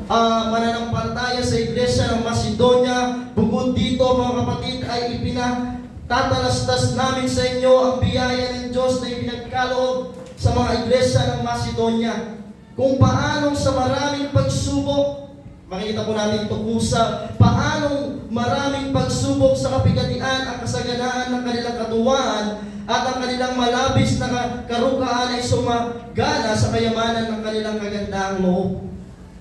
mananampalataya sa Iglesia ng Macedonia. Bukod dito mga kapatid ay ipinatatalastas namin sa inyo ang biyaya ng Diyos na ipinagkaloob sa mga Iglesia ng Macedonia. Kung paanong sa maraming pagsubok, makikita po natin ito kung sa paanong maraming pagsubok sa kapigatian ang kasaganaan ng kanilang katuwaan at ang kanilang malabis na karukaan ay sumagana sa kayamanan ng kanilang kagandaang loob.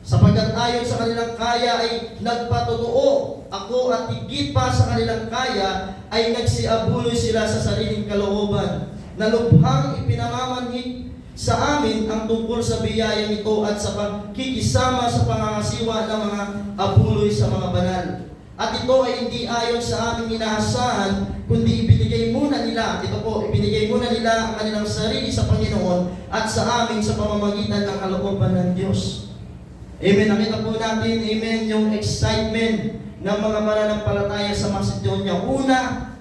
Sapagkat ayon sa kanilang kaya ay nagpatotoo ako at higit pa sa kanilang kaya ay nagsiabuloy sila sa sariling kalooban na lubhang ipinamamanhik sa amin ang tungkol sa biyayang ito at sa pagkikisama sa pangangasiwa ng mga abuloy sa mga banal. At ito ay hindi ayon sa aming inaasahan, kundi ibinigay muna nila, ibinigay muna nila ang kanilang sarili sa Panginoon at sa amin sa pamamagitan ng kalooban ng Diyos. Amen. Nakita po natin, amen, yung excitement ng mga mananampalataya sa Macedonia. Una,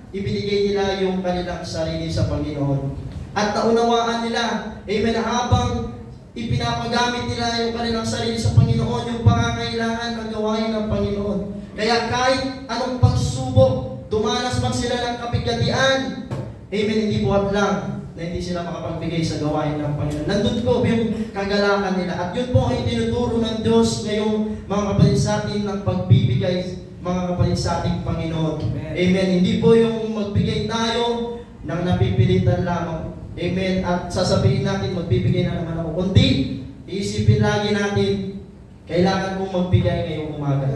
ibinigay nila yung kanilang sarili sa Panginoon. At naunawaan nila, amen, habang ipinapagamit nila yung kanilang sarili sa Panginoon, yung pangangailangan ng gawain ng Panginoon. Kaya kahit anong pagsubok, dumanas man sila ng kapigatian, amen, hindi buhat lang na hindi sila makapagbigay sa gawain ng Panginoon. Nandun po yung kagalakan nila. At yun po ay tinuturo ng Diyos ngayong mga kapatid sa atin ng pagbibigay, mga kapatid sa ating Panginoon. Amen. Hindi po yung magbigay tayo ng napipilitan lamang. Amen. At sasabihin natin, magbibigay na naman ako. Kundi, iisipin lagi natin, kailangan mong magbigay ngayong umaga.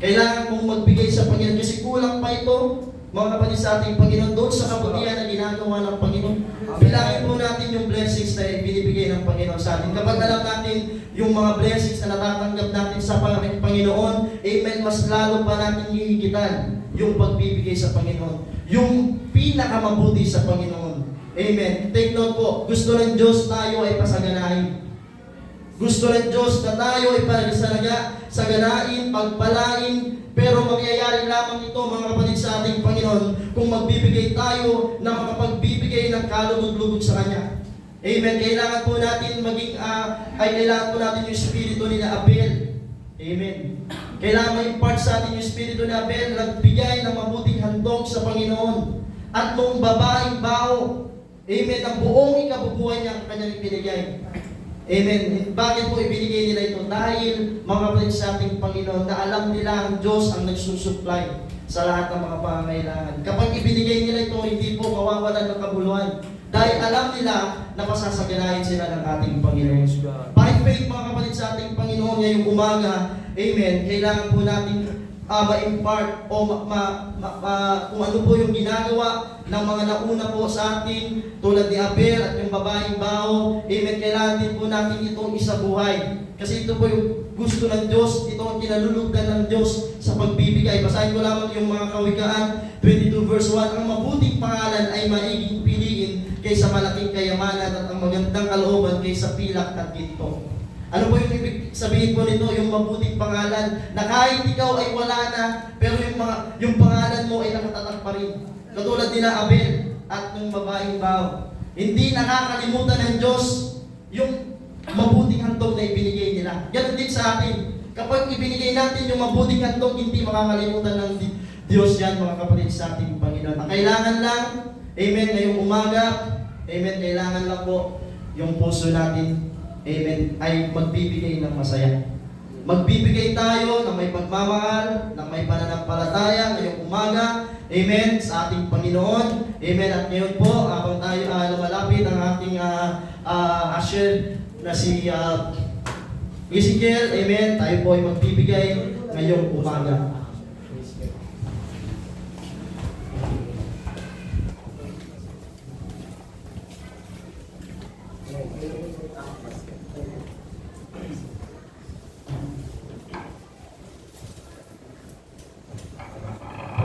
Kailangan mong magbigay sa Panginoon kasi kulang pa ito, mga kapatid sa ating Panginoon, doon sa kabutihan na ginagawa ng Panginoon. Bilangin po natin yung blessings na binibigay ng Panginoon sa atin. Kapag alam natin yung mga blessings na natatanggap natin sa Panginoon, amen, mas lalo pa natin hihigitan yung pagbibigay sa Panginoon. Yung pinakamabuti sa Panginoon. Amen. Take note po, gusto ng Diyos tayo ay pasaganahin. Gusto ng Diyos na tayo ay saganain, pagpalain, pero mangyayari lamang ito mga kapatid sa ating Panginoon kung magbibigay tayo na makapagbibigay ng kalugod-lugod sa Kanya. Amen. Kailangan po natin kailangan po natin yung espiritu ni Abel. Amen. Kailangan ma-impart sa atin yung espiritu ni Abel, nagbigay ng mabuting handog sa Panginoon. At nung babaeng bao, amen, ang buong ikabubuhay niya ang kanyang ibinigay. Amen. Bakit po ibinigay nila ito? Dahil mga kapatid sa ating Panginoon na alam nila ang Diyos ang nagsusupply sa lahat ng mga pangangailangan. Kapag ibinigay nila ito, hindi po mawawalan ng kabuluhan. Dahil alam nila na masasaganahin sila ng ating Panginoon. By faith mga kapatid sa ating Panginoon ngayong umaga, amen, kailangan po natin ma-impart o kung ano po yung ginagawa ng mga nauna po sa atin tulad ni Abel at yung babaeng bao. Amen. Kailangan din po natin itong isabuhay. Kasi ito po yung gusto ng Diyos, ito ang kinalulugdan ng Diyos sa pagbibigay. Basahin ko lamang yung mga Kawikaan 22 verse 1. Ang mabuting pangalan ay maiging piliin kaysa malaking kayamanan at ang magandang kalooban kaysa pilak at ginto. Ano po yung ibig sabihin po nito? Yung mabuting pangalan na kahit ikaw ay wala na, pero yung pangalan mo ay nakatatag pa rin. Katulad nila Abel at ng babaeng bao. Hindi nakakalimutan ng Diyos yung mabuting handog na ibinigay nila. Ganun din sa atin. Kapag ibinigay natin yung mabuting handog, hindi makakalimutan ng Diyos yan, mga kapatid sa ating Panginoon. Ang kailangan lang, amen, ngayong umaga, amen, kailangan lang po yung puso natin, amen, ay magbibigay ng masaya. Magbibigay tayo ng may pagmamahal, ng may pananampalataya ngayong umaga, amen, sa ating Panginoon. Amen. At ngayon po, habang tayo lumalapit ang ating usher na si Ezekiel, amen, tayo po ay magbibigay ngayong umaga.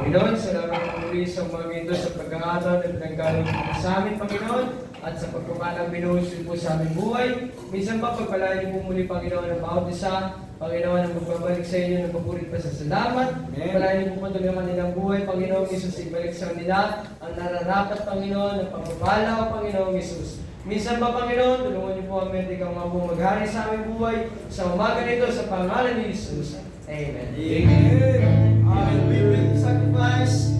Panginoon, salamat po muli sa mga ito sa pag-aaral at pinagkaroon po sa amin, Panginoon, at sa pagkumalang binuhos po sa aming buhay. Minsan pa, pagpalain niyo po muli, Panginoon, ang bawat isa, Panginoon, ang magbabalik sa inyo ng papurit pa sa salamat. Pagpalain niyo po patuloy ang kanilang buhay, Panginoon, Isus, ibalik sa kanila ang nararapat, Panginoon, ang pagpapala, Panginoon, Isus. Minsan pa, Panginoon, tulungan niyo po kami at ikaw nga po maghari sa aming buhay sa umaga nito sa pangalan ni Jesus. Amen. Amen. We bring the sacrifice.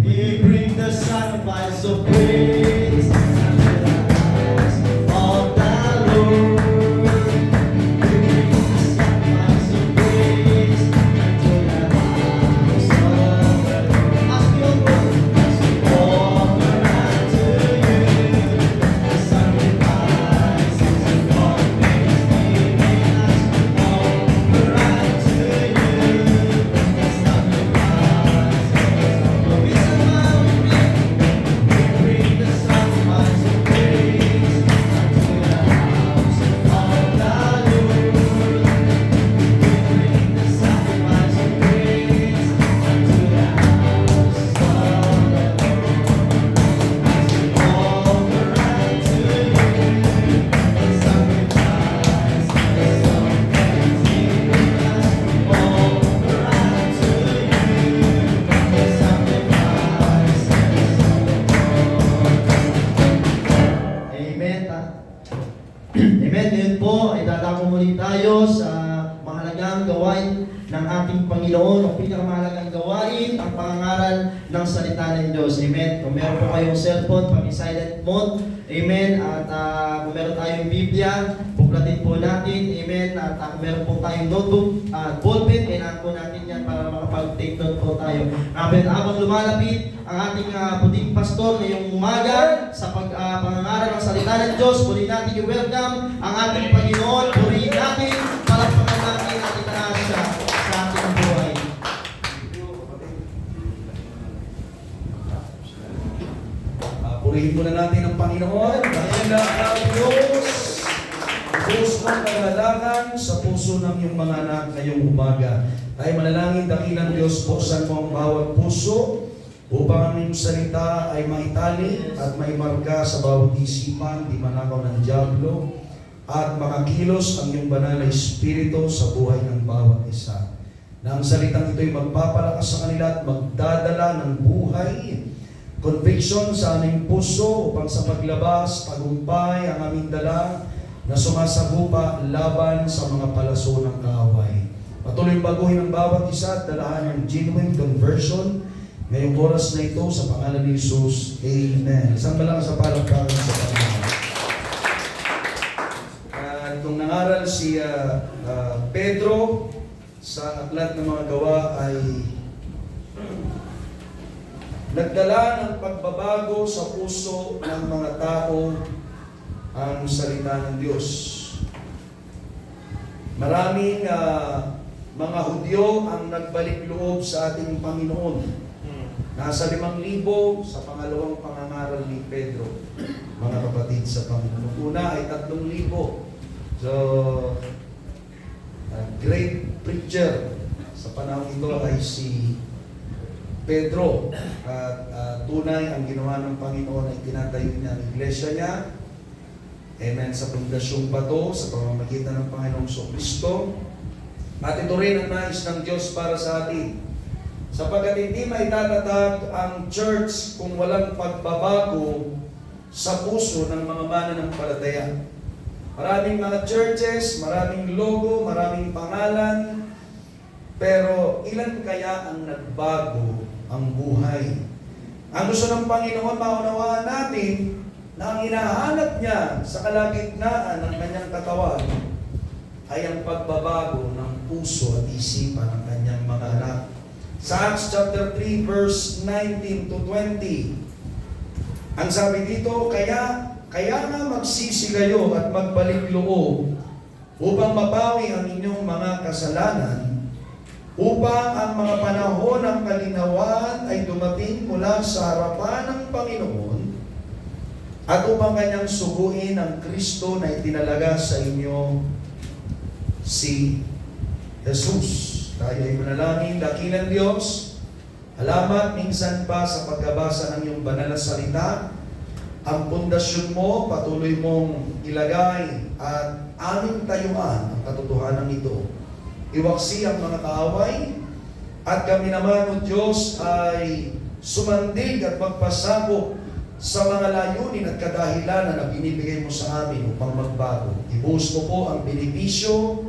We bring the sacrifice of praise unto the house of the Lord. We bring the sacrifice of praise unto the house of the Lord. As we offer unto you the sacrifices of thanksgiving, as we offer unto you the sacrifices of we bring the sacrifice of praise unto the house of the Lord. We bring the sacrifice of praise unto the house of the Lord. As we offer unto you the sacrifices of thanksgiving, as we offer unto you the sacrifices. Amen. Amen. Ngayon po ay dadako muli tayo sa mahalagang gawain ng ating Panginoon. Ang pinakamahalagang gawain, ang pangangaral ng salita ng Diyos. Amen. Kung meron po kayong cellphone, pag-silent mode. Amen. At kung meron tayong Biblia, buklatin po natin. Amen. At kung meron po tayong notebook, ballpen, kailangan po natin yan para makapag-take note po tayo. Habang lumalapit ang ating puting pastor ngayong umaga sa pangangaral ng salita ng Diyos, muli natin i-welcome ang ating Panginoon. Purihin natin, palakpakan natin at itaas siya sa ating buhay. Purihin muna natin ang Panginoon. Dakila ang Diyos. Diyos ng kagalakan sa puso ng iyong mga anak ngayong umaga. Tayo manalangin, dakilang Diyos, buksan mo ang bawat puso upang ang iyong salita ay maitali at maimarka sa bawat isipan, di manakaw ng Diablo, at makakilos ang iyong banal na Espiritu sa buhay ng bawat isa. Na ang salitang ito'y magpapalakas sa kanila at magdadala ng buhay, conviction sa aming puso upang sa paglabas, tagumpay ang aming dala na sumasagupa laban sa mga palaso ng kaaway. Patuloy baguhin ang bawat isa at dalahan ng genuine conversion ngayong oras na ito sa pangalan ni Jesus. Amen. Isang malakas sa palakpakan sa Panginoon. Itong nangaral si Pedro sa Aklat ng mga Gawa ay nagdala ng pagbabago sa puso ng mga tao ang salita ng Diyos. Maraming mga Hudyo ang nagbalik loob sa ating Panginoon. Nasa 5,000 sa pangalawang pangangaral ni Pedro, mga kapatid sa Panginoon. Una ay 3,000. So, great preacher sa panahon ito ay si Pedro. At tunay ang ginawa ng Panginoon ay tinatayo niya ang iglesia niya. Amen. Sa pundasyong bato, sa pamamagitan ng Panginoong Kristo. At ito rin ang nais ng Diyos para sa atin. Sapagkat hindi maitatatag ang church kung walang pagbabago sa puso ng mga mananampalataya. Maraming mga churches, maraming logo, maraming pangalan, pero ilan kaya ang nagbago ang buhay? Ang gusto ng Panginoon, maunawaan natin na ang hinahanap niya sa kalagitnaan ng kanyang katawan ay ang pagbabago ng puso at isipan ng kanyang mga anak. Sa Acts chapter 3 verse 19 to 20, ang sabi dito, kaya nga magsisi kayo at magbalik loob upang mabawi ang inyong mga kasalanan, upang ang mga panahon ng kalinawan ay dumating mula sa harapan ng Panginoon, at upang kanyang suguin ang Kristo na itinalaga sa inyo, si Jesus. Tayo ay manalangin, dakilang Diyos, alamat minsan pa sa pagkabasa ng iyong banal na salita. Ang pundasyon mo, patuloy mong ilagay at aming tayuan ang katotohanan nito. Iwaksi ang mga kaaway at kami naman, O Diyos, ay sumandig at magpasakop sa mga layunin at kadahilanan na binibigay mo sa amin upang magbago. Ibuhos mo po ang benepisyo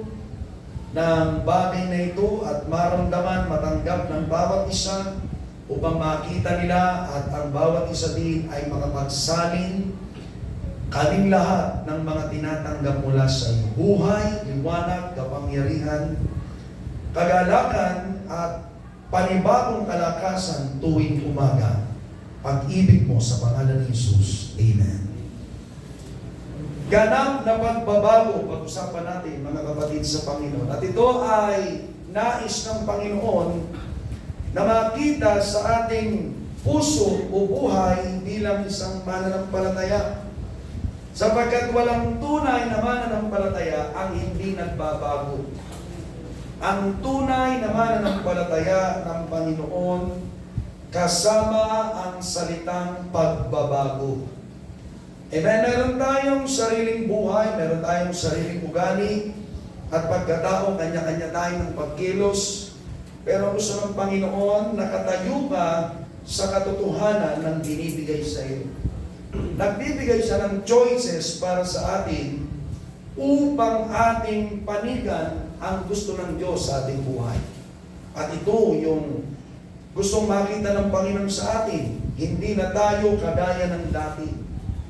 ng bagay na ito at maramdaman, matanggap ng bawat isa upang makita nila at ang bawat isa din ay makapagsalin kaming lahat ng mga tinatanggap mula sa iyo. Buhay, liwanag, kapangyarihan, kagalakan at panibagong kalakasan tuwing umaga. Pag-ibig mo sa pangalan ni Jesus. Amen. Ganap na pagbabago, pag-usapan natin mga kapatid sa Panginoon. At ito ay nais ng Panginoon na makita sa ating puso o buhay bilang isang mananampalataya. Sapagkat walang tunay na mananampalataya ang hindi nagbabago. Ang tunay na mananampalataya ng Panginoon kasama ang salitang pagbabago. Amen. Meron tayong sariling buhay, meron tayong sariling ugali, at pagkatao, kanya-kanya tayo ng pagkilos. Pero gusto ng Panginoon, nakatayo ka sa katotohanan ng binibigay sa iyo. Nagbibigay siya ng choices para sa atin upang ating panigan ang gusto ng Diyos sa ating buhay. At ito yung gustong makita ng Panginoon sa atin. Hindi na tayo kagaya ng dati.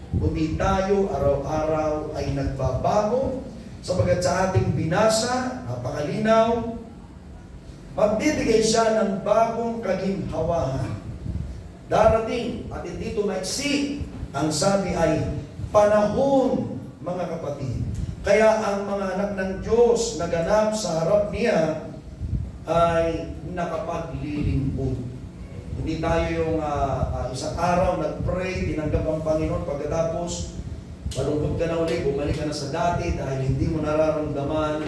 Kundi tayo araw-araw ay nagbabago sapagkat sa ating binasa, napakalinaw, magbibigay siya ng bagong kaginhawahan. Darating at hindi ito maiksi. Ang sabi ay panahon, mga kapatid. Kaya ang mga anak ng Diyos na ganap sa harap niya ay nakapaglilingkod. Hindi tayo yung isang araw nag-pray, tinanggap ang Panginoon, pagkatapos malungkot ka na ulit, bumalik ka na sa dati dahil hindi mo nararamdaman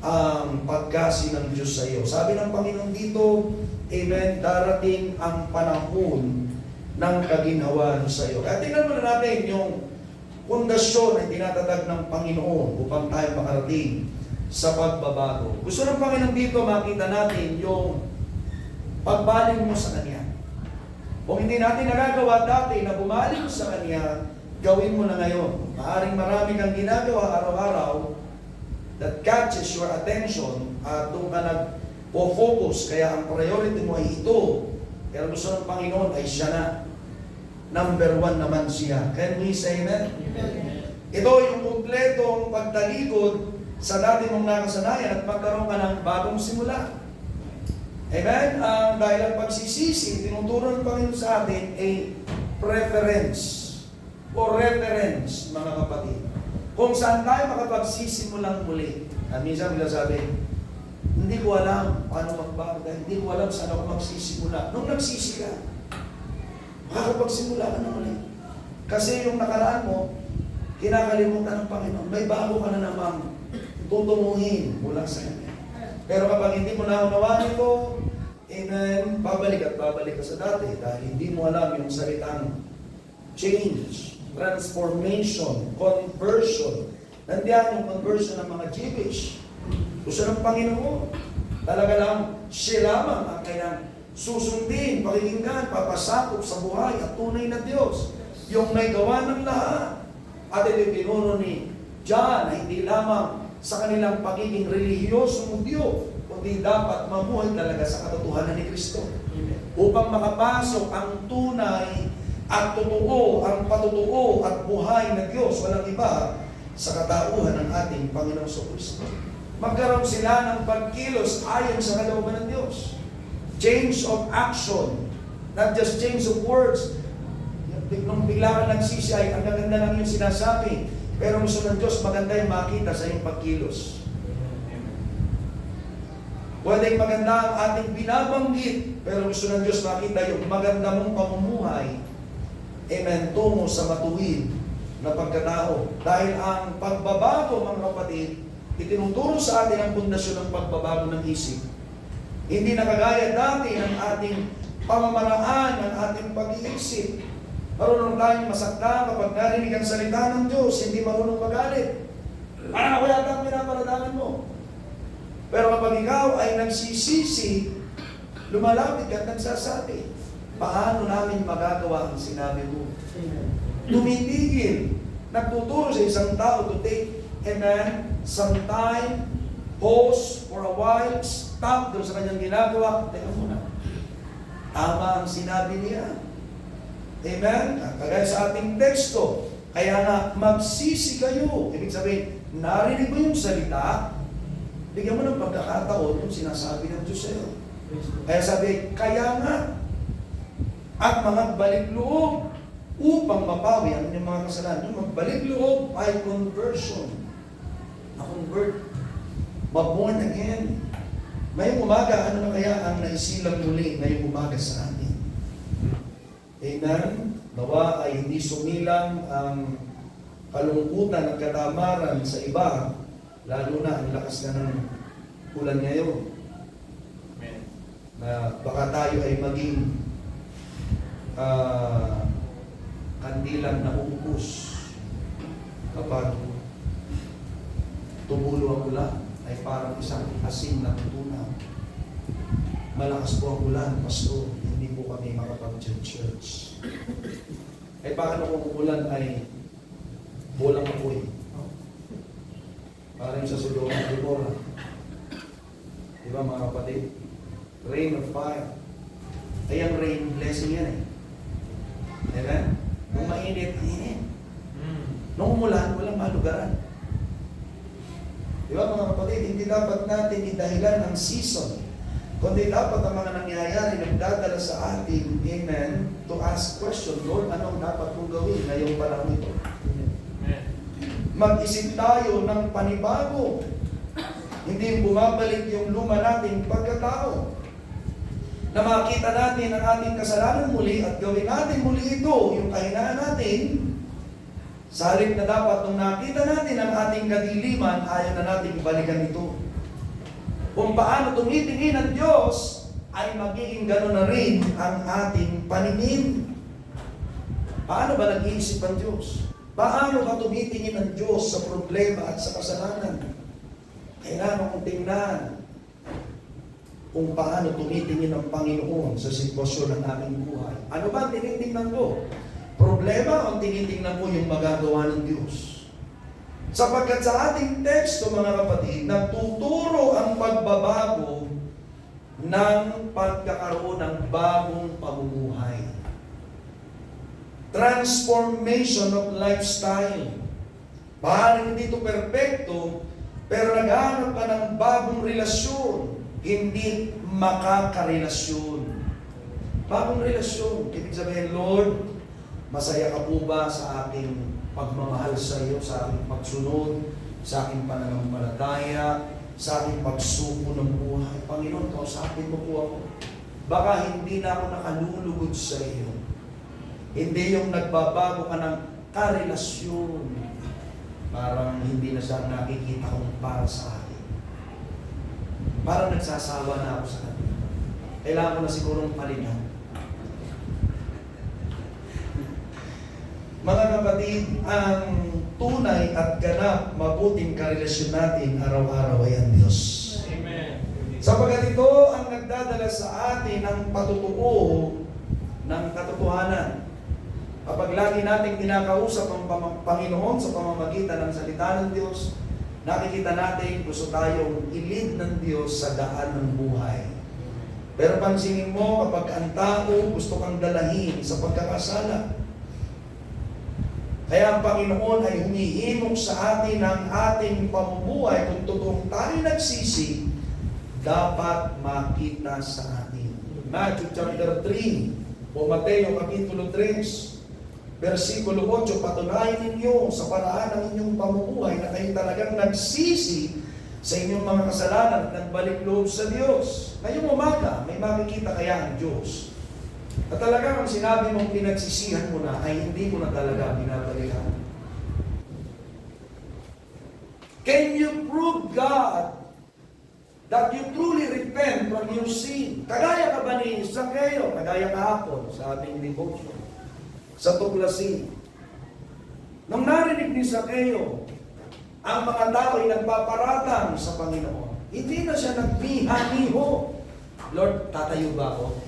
ang pagkasi ng Diyos sa iyo. Sabi ng Panginoon dito, amen, darating ang panahon ng kaginhawaan sa iyo. Kaya tingnan mo na natin yung pundasyon na tinatatag ng Panginoon upang tayo makarating sa pagbabago. Gusto ng Panginoon dito makita natin yung pagbaling mo sa Kanya. Kung hindi natin nagagawa dati na bumaling sa Kanya, gawin mo na ngayon. Maaring marami kang ginagawa araw-araw that catches your attention at doon ka nag-focus. Kaya ang priority mo ay ito. Pero gusto ng Panginoon ay siya na. Number 1 naman siya. Can we say amen? Ito yung kumpletong pagtalikod sa dati mong nakasanayan at magkaroon ka ng bagong simula. Amen? Dahil ang pagsisisi, tinuturo ng Panginoon sa atin ay preference o reference, mga kapatid. Kung saan tayo makapagsisimulang muli. Minsan bila sabi, hindi ko alam paano magbago dahil hindi ko alam saan ako magsisimula. Nung nagsisi ka, makakapagsimula ka na muli. Kasi yung nakaraan mo, kinakalimutan ng Panginoon. May bago ka na namang tutunguhin mula sa Kanya. Pero kapag hindi mo naunawaan ito, amen, babalik at babalik ka sa dati dahil hindi mo alam yung salitang change, transformation, conversion. Nandiyan yung conversion ng mga Jewish. Gusto ng Panginoon. Talaga lang, siya lamang ang kailang susundin, pakikinggan, papasakop sa buhay at tunay na Diyos. Yung may gawa ng lahat. At ito pinuno ni John na hindi lamang sa kanilang pagiging relihiyosong Diyo, kundi dapat mamuhay talaga sa katotohanan ni Kristo. Upang makapasok ang tunay at totoo, ang patutuo at buhay na Diyos, walang iba, sa katauhan ng ating Panginoong Kristo. Magkaroon sila ng pagkilos ayon sa kalooban ng Diyos. Change of action, not just change of words. Nung bigla ka nagsisi ay ang gaganda lang yung sinasabi. Pero gusto ng Diyos maganda yung makita sa iyong pagkilos. Pwedeng maganda ang ating binabanggit, pero gusto ng Diyos makita yung maganda mong pamumuhay. Amen, tungo sa matuwid na pagkatao. Dahil ang pagbabago, mga kapatid, itinuturo sa atin ang pundasyon ng pagbabago ng isip. Hindi na kagaya dati ng ating pamamaraan, ng ating pag-iisip. Marunong tayong masakta kapag narinig ang salita ng Diyos, hindi marunong magalit. Ako yata ang pinapalatangan mo. Pero kapag ikaw ay nagsisisi, lumalapit ka at nagsasabi, Paano namin magagawa ang sinabi mo? Tumitigil. Nagtuturo sa isang tao to take, amen, some time, pause for a while, stop doon sa kanyang ginagawa. Teka muna. Tama ang sinabi niya. Amen? Kagaya sa ating teksto. Kaya nga, magsisi kayo. Ibig sabihin, narinig mo yung salita, bigyan mo ng pagkakataon yung sinasabi ng Diyos sa'yo. Kaya sabi, kaya nga, at mga balik loob upang mapawi ang inyong mga kasalanan. Yung magbalik loob ay conversion. Na-convert. Ma-born again. Ngayong umaga, ano na kaya ang naisilang muli ngayong umaga sa atin? Amen? Nawa ay hindi sumilang ang kalungkutan at katamaran sa iba, lalo na ang lakas na ng ulan ngayon. Amen. Na baka tayo ay maging kandilang naubos kapag tumulo ang ulan ay parang isang asin na tutunaw. Malakas po ang ulan, Pastor, hindi po kami makapag-church. Eh paano kung ulan ay bolang apoy? Parang sa Sodoma at Gomorrah. Diba mga kapatid? Rain of fire. Ay ang rain, blessing yan eh. Diba? Nung mainit, mainit. Nung umulan, walang malugaran. Diba mga kapatid, hindi dapat natin idahilan ang season, kundi dapat ang mga nangyayari nagdadala sa atin, amen, to ask question, Lord, anong dapat kong gawin ngayong panahon ito? Mag-isip tayo ng panibago. Hindi bumabalik yung luma nating pagkatao. Na makita natin ang ating kasalanan muli at gawin natin muli ito, yung kahinaan natin. Sa halip na dapat nung nakita natin ang ating kadiliman, ayaw na nating balikan ito. Kung paano tumitingin ang Diyos, ay magiging gano'n na rin ang ating paningin. Paano ba nag-iisip ang Diyos? Paano ba tumitingin ang Diyos sa problema at sa kasalanan? Kailangan kong tingnan kung paano tumitingin ang Panginoon sa sitwasyon ng aming buhay. Ano ba ang tinitingnan ko? Problema o tinitingnan ko yung magagawa ng Diyos? Sapagkat sa ating teksto, mga kapatid, nagtuturo ang pagbabago ng pagkakaroon ng bagong pamumuhay. Transformation of lifestyle. Parang hindi ito perfecto, pero naghahanap ka ng bagong relasyon, hindi makakarelasyon. Bagong relasyon. Ibig sabihin, Lord, masaya ka po ba sa aking pagmamahal sa iyo, sa aking pagsunod, sa aking pananampalataya, sa aking pagsuko ng buhay? Panginoon, kausapin mo po ako. Baka hindi na ako nakalulugod sa iyo. Hindi yung nagbabago ka ng karelasyon. Parang hindi na siya nakikita kong para sa akin. Parang nagsasawa na ako sa kanya. Kailangan ko na sigurong palitan. Mga kapatid, ang tunay at ganap mabuting karelasyon natin araw-araw ay ang Diyos. Amen. Sapagkat ito ang nagdadala sa atin ng patutuo ng katotohanan. Kapag lagi nating kinakausap ang Panginoon sa pamamagitan ng salita ng Diyos, nakikita natin gusto tayong i-lead ng Diyos sa daan ng buhay. Pero pansinin mo, kapag ang tao gusto kang dalahin sa pagkakasala, kaya ang Panginoon ay humihimok sa atin ang ating pamumuhay. Kung totoong tayo nagsisi, dapat makita sa atin. Matthew chapter 3 o Mateo kapitulo 3, versikulo 8, patunayan ninyo sa paraan ng inyong pamumuhay na kayo talagang nagsisi sa inyong mga kasalanan at nagbalik loob sa Diyos. Ngayong umaga, may makikita kaya ang Diyos. At talagang ang sinabi mong pinagsisihan mo na ay hindi mo na talaga binabalikan. Can you prove God that you truly repent from your sin? Kagaya ka ba ni Zacchaeus? Kagaya kahapon sa ating devotion. Sa tuklasin. Nung narinig ni Zacchaeus, ang mga tao ay nagpaparatang sa Panginoon. Hindi na siya nagbiha-niho. Lord, tatayo ba ako?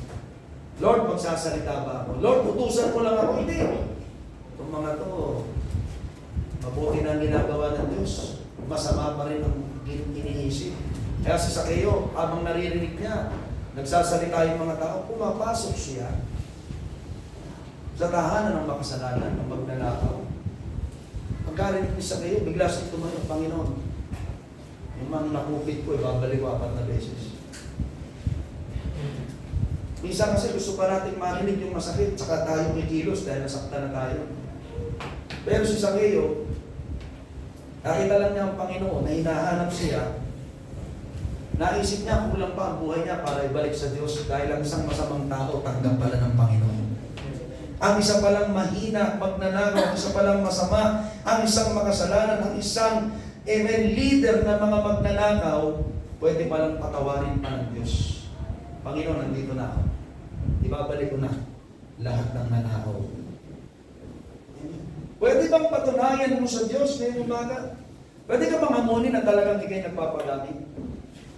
Lord, magsasalita ba ako? Lord, utusan mo lang ako. Hindi. Itong mga to, mabuti na ang ginagawa ng Diyos. Masama pa rin ang iniisip. Kaya si Sakeo, habang naririnig niya, nagsasalita yung mga tao, pumapasok siya sa tahanan ng makasalanan, ng magnanakaw. Pagkarinig ni Sakeo, bigla siya tumayo, Panginoon, yung mga nakupit ko, ibabalik ko 4 na beses. Minsan kasi gusto pa natin marinig yung masakit, saka tayo kikilos dahil nasaktan na tayo. Pero si Sakeo, nakita lang niya ang Panginoon na hinahanap siya, naisip niya kulang pa ang buhay niya para ibalik sa Diyos dahil ang isang masamang tao tanggap pala ng Panginoon. Ang isa palang mahina, magnanakaw, ang isa palang masama, ang isang makasalanan, ang isang leader na mga magnanakaw, pwede palang patawarin pa ng Diyos. Panginoon, nandito na ako. Ibabalik ko na lahat ng nanakaw. Pwede bang patunayan mo sa Diyos ngayong umaga? Pwede ka bang hamunin na talagang ikay nagpapagamit?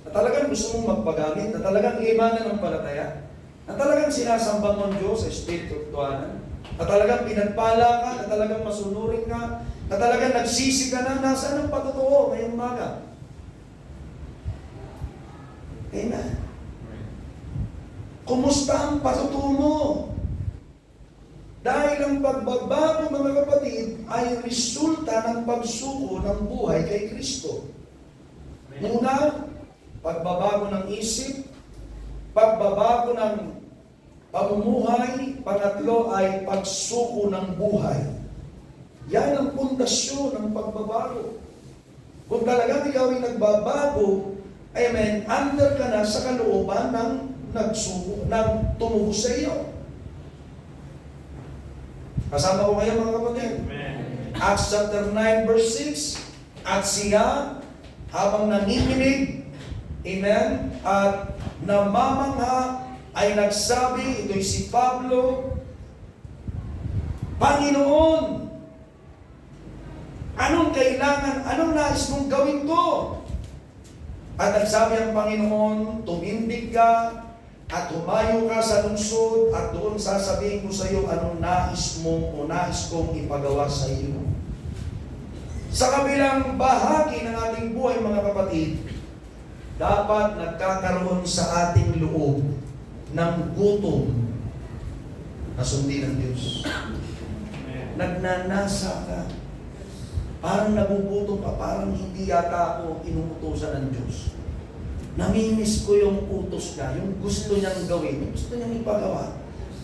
Na talagang gusto mong magpagamit? Na talagang imanan ng palataya? Na talagang sinasamba mo ang Diyos sa Espiritu at Tuwanan? Na talagang pinagpala ka? Na talagang masunurin ka? Na talagang nagsisi ka na? Nasaan ang patotoo ngayong umaga? Amen. Kumusta ang patutuo mo? Dahil ang pagbabago, mga kapatid, ay resulta ng pagsuko ng buhay kay Kristo. Una, pagbabago ng isip, pagbabago ng pamumuhay, pangatlo ay pagsuko ng buhay. Yan ang pundasyon ng pagbabago. Kung talagang ikaw ay nagbabago, amen, under ka na sa kalooban ng nagsuko, ng tumubo sa iyo. Kasama ko kayo mga kapatid. Acts chapter 9 verse 6, at siya habang nanginginig, amen, at namamangha ay nagsabi, ito'y si Pablo, Panginoon, anong kailangan, anong nais mong gawin ko? At nagsabi ang Panginoon, tumindig ka, at humayo ka sa lungsod at doon sasabihin ko sa iyo anong nais mo o nais kong ipagawa sa iyo. Sa kabilang bahagi ng ating buhay mga kapatid, dapat nagkakaroon sa ating loob ng gutom na sundin ng Diyos. Nagnanasa ka. Parang nagugutom ka, parang hindi yata ako inuutosan ng Diyos. Namimiss ko yung utos niya, yung gusto niyang gawin, yung gusto niyang ipagawa.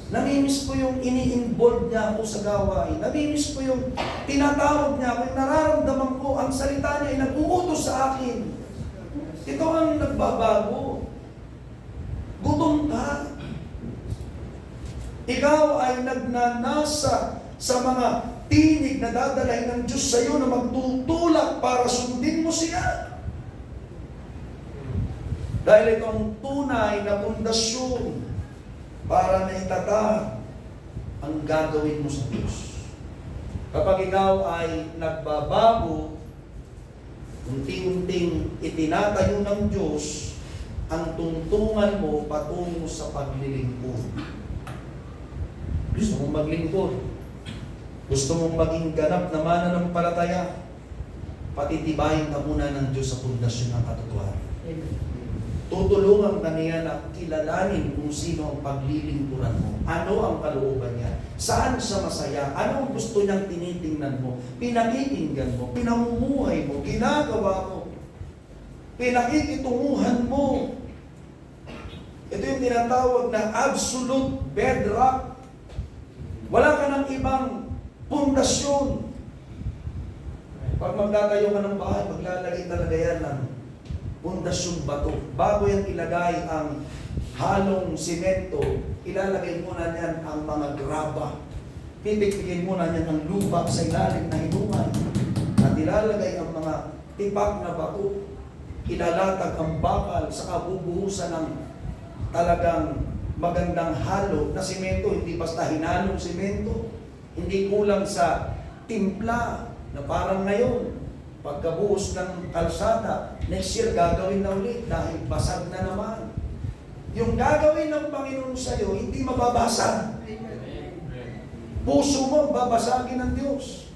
Namimiss ko yung ini-involve niya ako sa gawain. Namimiss ko yung tinatawag niya ako, yung nararamdaman ko, ang salita niya ay nag-uutos sa akin. Ito ang nagbabago. Gutom ka. Ikaw ay nagnanasa sa mga tinig na dadalhin ng Diyos sa iyo na magtutulak para sundin mo siya. Dahil itong tunay na pundasyon para naitatag ang gagawin mo sa Diyos. Kapag ikaw ay nagbabago, unti-unting itinatayo ng Diyos ang tungtungan mo patungo sa paglilingkod. Gusto mong maglingkod. Gusto mong maging ganap na mananampalataya. Patitibayin ka muna ng Diyos sa pundasyon ng katotohanan. Tutulungan ka niya na kilalanin kung sino ang paglilingkuran mo. Ano ang kalooban niya? Saan siya masaya? Ano ang gusto niyang tinitingnan mo? Pinakikinggan mo, pinamumuhay mo, ginagawa mo, pinakikitunguhan mo. Ito yung tinatawag na absolute bedrock. Wala ka ng ibang pundasyon. Pag magtatayo ka ng bahay, maglalagay talaga yan ng pundasyong bato. Bago yan ilagay ang halong simento, ilalagay muna niyan ang mga graba. Pipigpigin muna niyan ang lupa sa ilalim na hinumay. At ilalagay ang mga tipak na bato. Ilalatag ang bakal sa kabubuhusan ng talagang magandang halo na simento. Hindi basta hinalong simento. Hindi kulang sa timpla na parang ngayon. Pagkabuhos ng kalsada, next year gagawin na ulit dahil basag na naman. Yung gagawin ng Panginoon sa iyo, hindi mababasag. Puso mo babasagin ng Diyos.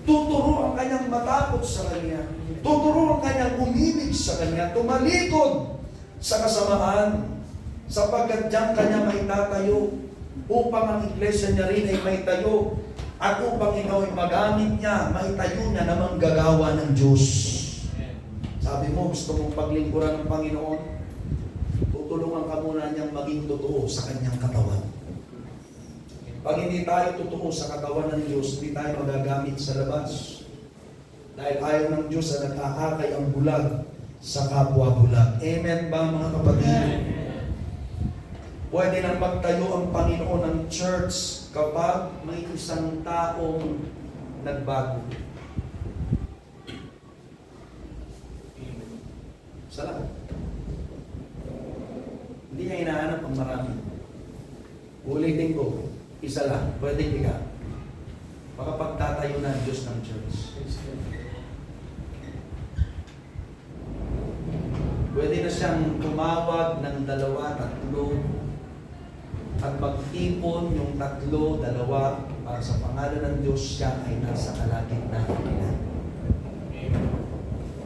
Tuturo ang kanyang matakot sa Kanya. Tuturo ang kanyang umibig sa Kanya. Tumalikod sa kasamaan. Sapagkat diyan Kanya may tatayo. Upang ang iglesia niya rin ay may tayo. At upang ikaw ay magamit niya, may tayo niya na manggagawa ng Diyos. Sabi mo, gusto mong paglingkuran ng Panginoon? Tutulungan ka muna niyang maging totoo sa Kanyang katawan. Pag hindi tayo totoo sa katawan ng Diyos, hindi tayo magagamit sa labas. Dahil ayaw ng Diyos na nag-aakay ang bulag sa kapwa bulag. Amen ba mga kapatid? Pwede nang magtayo ang Panginoon ng church kapag may isang taong nagbago. Salamat. Hindi niya hinahanap ang marami. Ulitin ko, isa lang, pwede ika. Makapagtatayo na ang Diyos ng church. Pwede na siyang tumawag ng 2, 3, at magtipon yung 3, 2, para sa pangalan ng Diyos siya ay nasa kalagitnaan nila.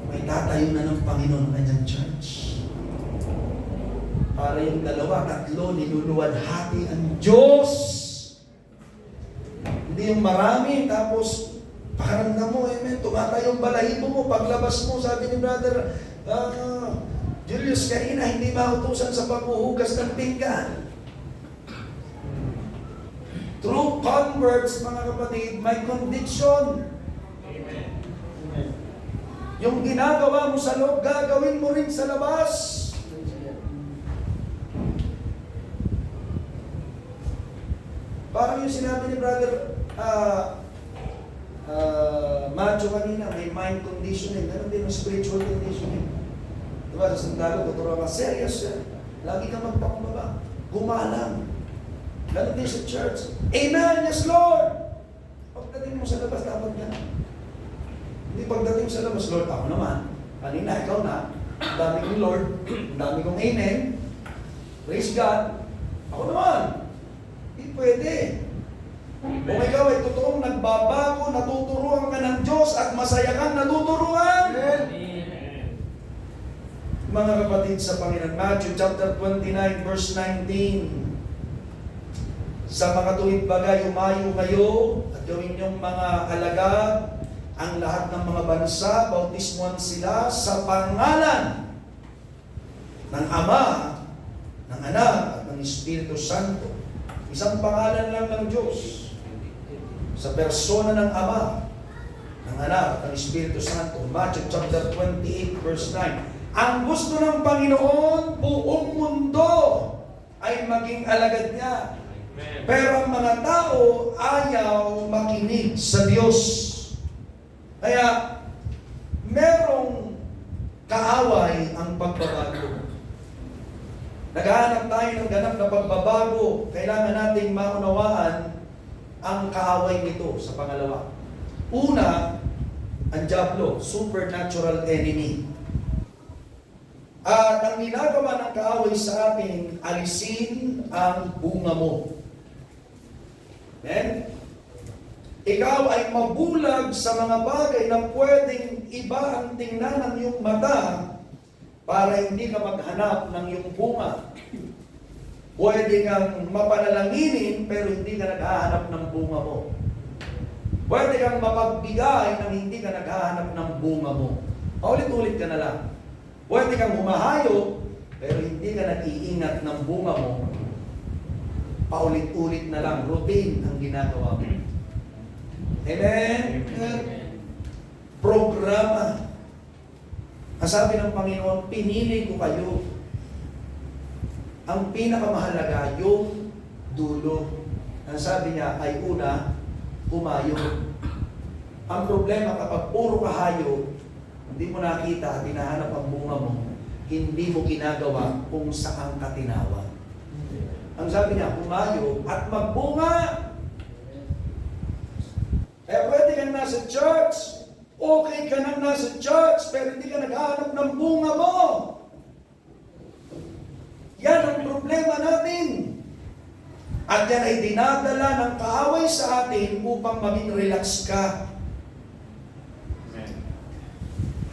May tatayo na ng Panginoon ng kanyang church. Para yung 2, 3, niluluwalhati ang Diyos. Hindi yung marami, tapos pakaramdam mo, amen, tumatayo yung balahibo mo, paglabas mo, sabi ni brother, Julius, kanina hindi mautusan sa paghuhugas ng pinggan. True converts, mga kapatid, may conviction. Amen. Yung ginagawa mo sa loob, gagawin mo rin sa labas. Parang yung sinabi ni brother Macho kanina, may mind conditioning. Ganun din yung spiritual conditioning. Diba sa sandalo, tuturo ka, serious yan. Lagi ka magpakumbaba. Gumalang. Ganun din sa church. Amen, yes Lord! Pagdating mo sa labas, dapat yan. Hindi pagdating sa labas, Lord, ako naman. Kanina, ikaw na. Ang dami kong Lord. Ang dami kong Amen. Praise God. Ako naman. Hindi pwede. Kung ikaw ay totoong nagbabago, natuturuan ka ng Diyos at masaya kang natuturuan. Mga kapatid sa Panginoon, Matthew chapter 29, verse 19. Sa makatuwid bagay, umayo kayo at gawin niyong mga alagad ang lahat ng mga bansa, bautismuhan sila sa pangalan ng Ama, ng Anak, at ng Espiritu Santo. Isang pangalan lang ng Diyos. Sa persona ng Ama, ng Anak, at ng Espiritu Santo. Matthew chapter 28, verse 9. Ang gusto ng Panginoon, buong mundo ay maging alagad niya. Pero ang mga tao ayaw makinig sa Diyos. Kaya, merong kaaway ang pagbabago. Naghahanap tayo ng ganap na pagbabago. Kailangan nating maunawaan ang kaaway nito sa pangalawa. Una, ang dyablo, supernatural enemy. At ang ginagawa ng kaaway sa atin, alisin ang bunga mo. Amen? Ikaw ay mabulag sa mga bagay na pwedeng iba ang tingnan ng iyong mata para hindi ka maghanap ng iyong bunga. Pwede kang mapanalanginin pero hindi ka naghahanap ng bunga mo. Pwede kang mapagbigay nang hindi ka naghahanap ng bunga mo. Paulit-ulit ka na lang. Pwede kang humahayo pero hindi ka nag-iingat ng bunga mo. Paulit-ulit na lang, routine ang ginagawa mo. Amen? Programa. Ang sabi ng Panginoon, pinili ko kayo. Ang pinakamahalaga, yung dulo. Ang sabi niya ay una, humayo. Ang problema kapag puro kahayo, hindi mo nakita at hinahanap ang bunga mo, hindi mo ginagawa kung saan ka tinawag. Ang sabi niya, humayo at magbunga. Kaya pwede ka nasa church, okay ka nang nasa church, pero hindi ka naghahanap ng bunga mo. Yan ang At yan ay dinadala ng kaaway sa atin upang maging relax ka.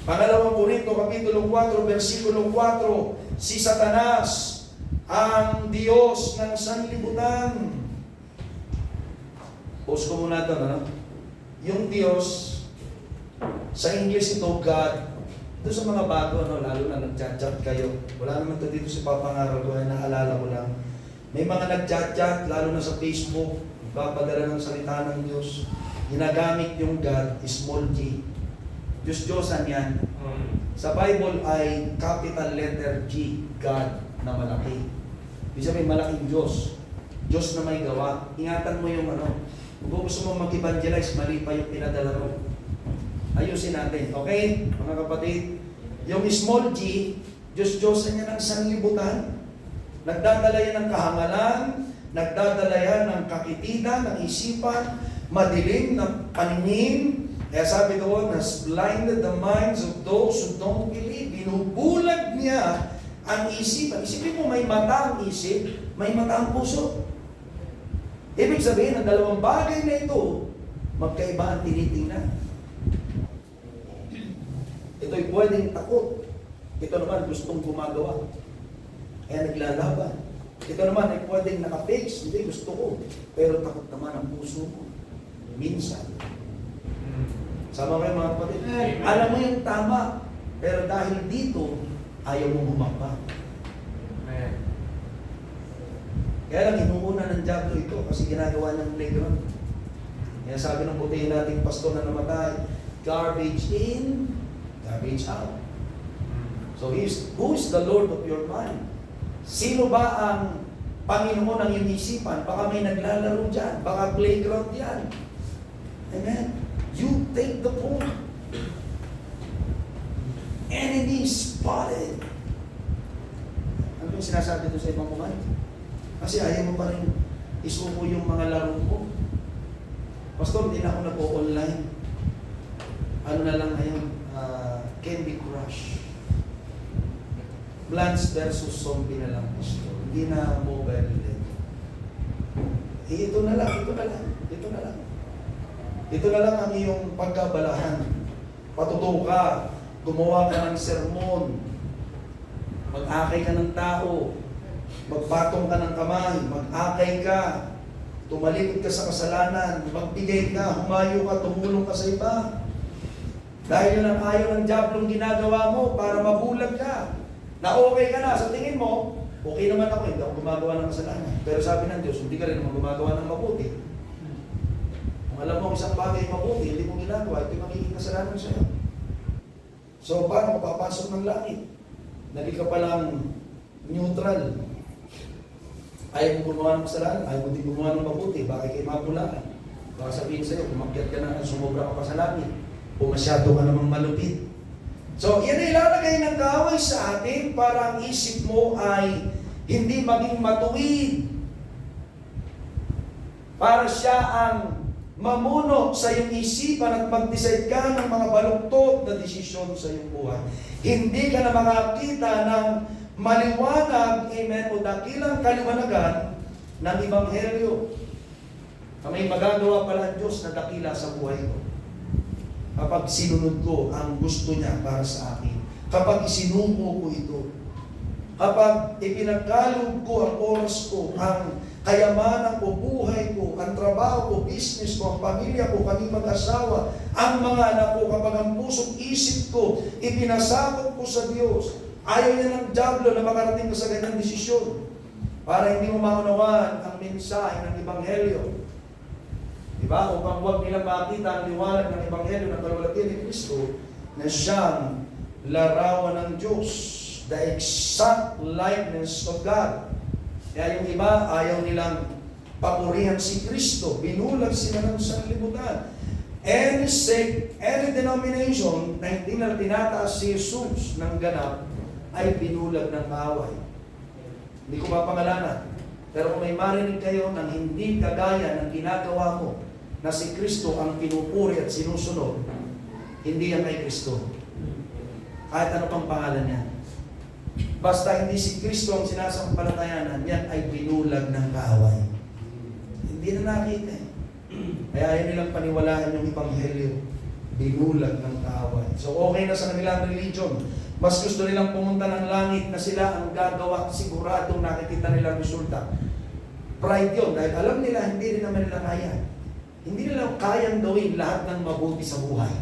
Pangalawang Korinto, Kapitulo 4, versikulo 4, si Satanas, ang Diyos ng sanlibutan. Pause ko muna ito, no? Yung Diyos, sa English ito, God. Ito sa mga bago, no? Lalo na nag-chat-chat kayo. Wala naman ito dito si Papangaral ko, ay naalala ko lang. May mga nag-chat-chat, lalo na sa Facebook, papadala ng salita ng Diyos. Ginagamit yung God, small g. Diyos-Diyosan yan. Sa Bible ay capital letter G, God na malaki. Ibig sabihin, malaking Diyos. Diyos na may gawa. Ingatan mo yung ano. Kung gusto mo mag-evangelize, mali pa yung pinadala mo. Ayusin natin. Okay, mga kapatid? Yung small G, Diyos-Diyosan niya ng sanlibutan. Nagdadala yan ng kahangalan, nagdadala yan ng kakititan, ng isipan, madilim na paningin. Kaya sabi doon, has blinded the minds of those who don't believe. Binubulag niya ang isipan. Isipin mo, may mata ang isip, may mata ang puso. Ibig sabihin, ang dalawang bagay na ito, magkaiba ang tinitingnan. Ito'y pwedeng takot. Ito naman gustong gumagawa. Kaya naglalaban. Ito naman ay pwedeng naka-fix. Hindi, gusto ko. Pero takot naman ang puso mo. Minsan. Sama kayo mga kapatid. Alam mo yung tama. Pero dahil dito, ayaw mong humakbang. Kaya lang, inuuna ng diablo ito kasi ginagawa niyang playground. Kaya sabi ng butihin nating pastor na namatay, garbage in, garbage out. So who is the Lord of your mind? Sino ba ang Panginoon ng iyong isipan? Baka may naglalaro dyan, baka playground yan. Amen? You take the point. Enemy spotted. Ano yung sinasabi ito sa ibang kumain? Kasi ayaw mo pa rin isuko yung mga laro mo. Pastor, hindi na ako nag-o-online. Ano na lang ngayon? Candy Crush. Plants versus Zombie na lang, Pastor. Hindi na mobile legend. Ito na lang. Ito na lang ang iyong pagkabalahan. Patuto ka, gumawa ka ng sermon, mag-akay ka ng tao, magpatong ka ng kamay, mag-akay ka, tumalikod ka sa kasalanan, magbigay ka, humayo ka, tumulong ka sa iba. Dahil yun ang ayaw ng diablong ginagawa mo para mabulag ka. Na okay ka na, sa tingin mo, okay naman ako, hindi ako gumagawa ng kasalanan. Pero sabi ng Diyos, hindi ka rin naman gumagawa ng mabuti. Kung alam mo isang bagay mabuti, hindi mo ginagawa, ito yung magiging kasalanan sa'yo. So, paano papasok ng langit? Naging ka palang neutral. Ayaw mo gumawa ng kasalanan, ayaw mo din gumawa ng mabuti, bakit kayo mapulaan? Baka sabihin sa'yo, kumakyat ka na, sumobra ka pa sa langit, o masyado ka namang malupit. So, yan ay ilalagay ng kaaway sa atin para ang isip mo ay hindi maging matuwid. Para siya ang mamuno sa iyong isipan at mag-decide ka ng mga baluktot na desisyon sa iyong buhay. Hindi ka na makakita ng maliwanag, amen, o dakilang kaliwanagan ng Ebanghelyo. May magagawa pala ang Diyos na dakila sa buhay ko. Kapag sinunod ko ang gusto niya para sa akin. Kapag isinuko ko ito. Kapag ipinagkaloob ko ang oras ko, ang kayamanan ko, buhay ko, ang trabaho ko, business ko, ang pamilya ko, kami mag-asawa, ang mga anak ko, kapag ang pusong isip ko, ipinasakop ko sa Diyos. Ayaw niya ng diablo na makarating ka sa ganyang desisyon para hindi mo maunawaan ang mensahe ng Ebanghelyo. Diba? Upang huwag nilang makita ang liwanag ng Ebanghelyo ng kalwalhatian ni Kristo na siyang larawan ng Diyos, the exact likeness of God. Kaya yung iba, ayaw nilang papurihan si Kristo. Binulag sila ng sanlibutan. Any sect, any denomination na hindi na tinataas si Jesus ng ganap, ay binulag ng kaaway. Hindi ko mapangalanan. Pero kung may marinig kayo ng hindi kagaya ng ginagawa mo, na si Kristo ang pinupuri at sinusunod, hindi yan kay Kristo. Kahit ano pang pangalan niya. Basta hindi si Kristo ang sinasampalatayanan, yan ay binulag ng kaaway. Hindi na nakita eh. Kaya ayaw nilang paniwalaan yung Ebanghelyo. Binulag ng kaaway. So okay na sa kanilang religion. Mas gusto nilang pumunta ng langit na sila ang gagawa. Siguradong nakikita nilang resulta. Pride yun. Dahil alam nila, hindi rin naman nila kaya. Hindi nila kayang gawin lahat ng mabuti sa buhay.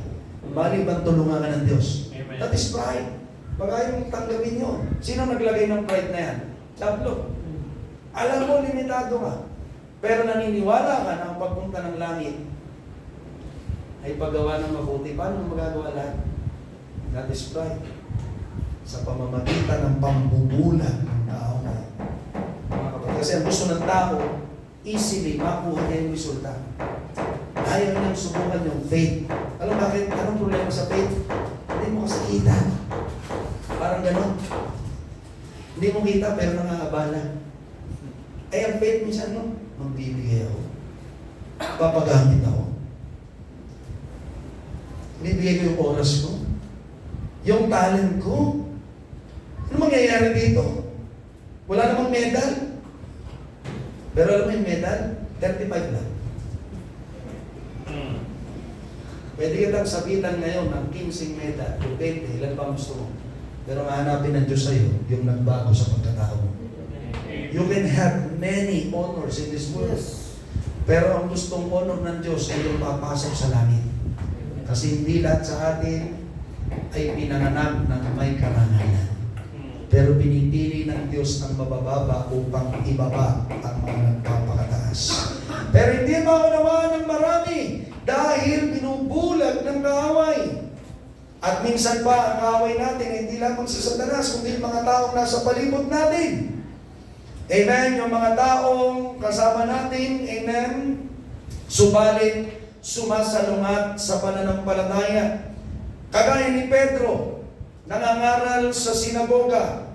Maliban tulungan ka ng Diyos. Amen. That is pride. Baka yung tanggapin nyo. Sino naglagay ng pride na yan? Diablo. Alam mo, limitado ka. Pero naniniwala ka na ang pagpunta ng langit ay paggawa ng mabuti. Paano magagawa lahat? That is pride. Sa pamamagitan ng pambubulag ng tao na. Kasi ang gusto ng tao, easily makuha niya yung resulta. Ayaw niyang subukan yung faith. Alam bakit? Anong problema sa faith? Hindi mo kasi kita. Parang gano'n. Hindi mo kita pero nangangabalan. Eh ang faith minsan, no? Magbibigay ako. Papagamit ako. Bibigay ko yung oras ko. Yung talent ko. Ano mangyayari dito? Wala namang medal. Pero alam mo yung medal? 35 lang. Pwede kitang sabitan ngayon ng 15 medal o 20, ilan pa gusto mo. Pero mahanapin ng Diyos sa'yo yung nagbago sa pagkatao mo. You can have many honors in this world. Pero ang gustong honor ng Diyos ay yung papasok sa langit. Kasi hindi lahat sa atin ay pinanganak ng may karangalan. Pero pinipili ng Diyos ang mabababa upang ibaba ang mga nagpapakataas. Pero hindi maunawaan ng marami dahil binubulag ng kaaway. At minsan pa ang kaaway natin ay hindi lamang sa Satanas, kundi mga taong nasa palibot natin. Amen? Yung mga taong kasama natin, amen? Subalit, sumasalungat sa pananampalataya. Kagaya ni Pedro, nangangaral sa sinagoga.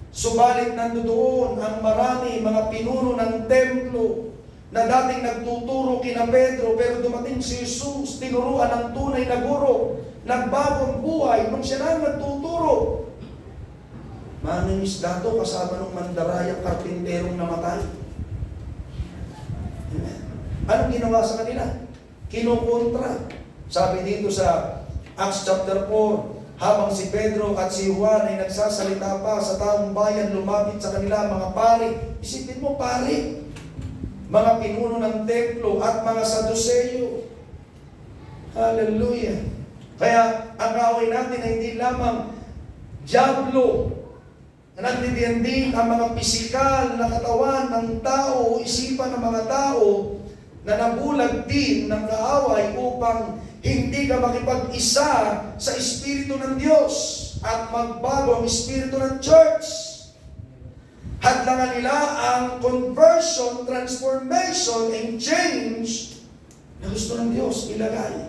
Subalit nandoon ang marami mga pinuno ng templo na dating nagtuturo kina Pedro, pero dumating si Jesus, tinuruan ng tunay na guro, nagbagong buhay nung siya na nagtuturo. Mangingisda to kasama ng mandarayang karpinterong namatay. Amen. Anong ginawa sa kanila? Kinukontra. Sabi dito sa Acts chapter 4, habang si Pedro at si Juan ay nagsasalita pa sa taong bayan, lumapit sa kanila mga pari. Isipin mo, pari, mga pinuno ng templo at mga Saduseyo. Hallelujah. Kaya ang kaaway natin ay hindi lamang diablo, na nagtitindi ang mga pisikal na katawan ng tao o isipan ng mga tao na nabulag din ng kaaway upang hindi ka makipag-isa sa Espiritu ng Diyos at magbago ang Espiritu ng Church. Hadlangan nila ang conversion, transformation, and change na gusto ng Diyos ilagay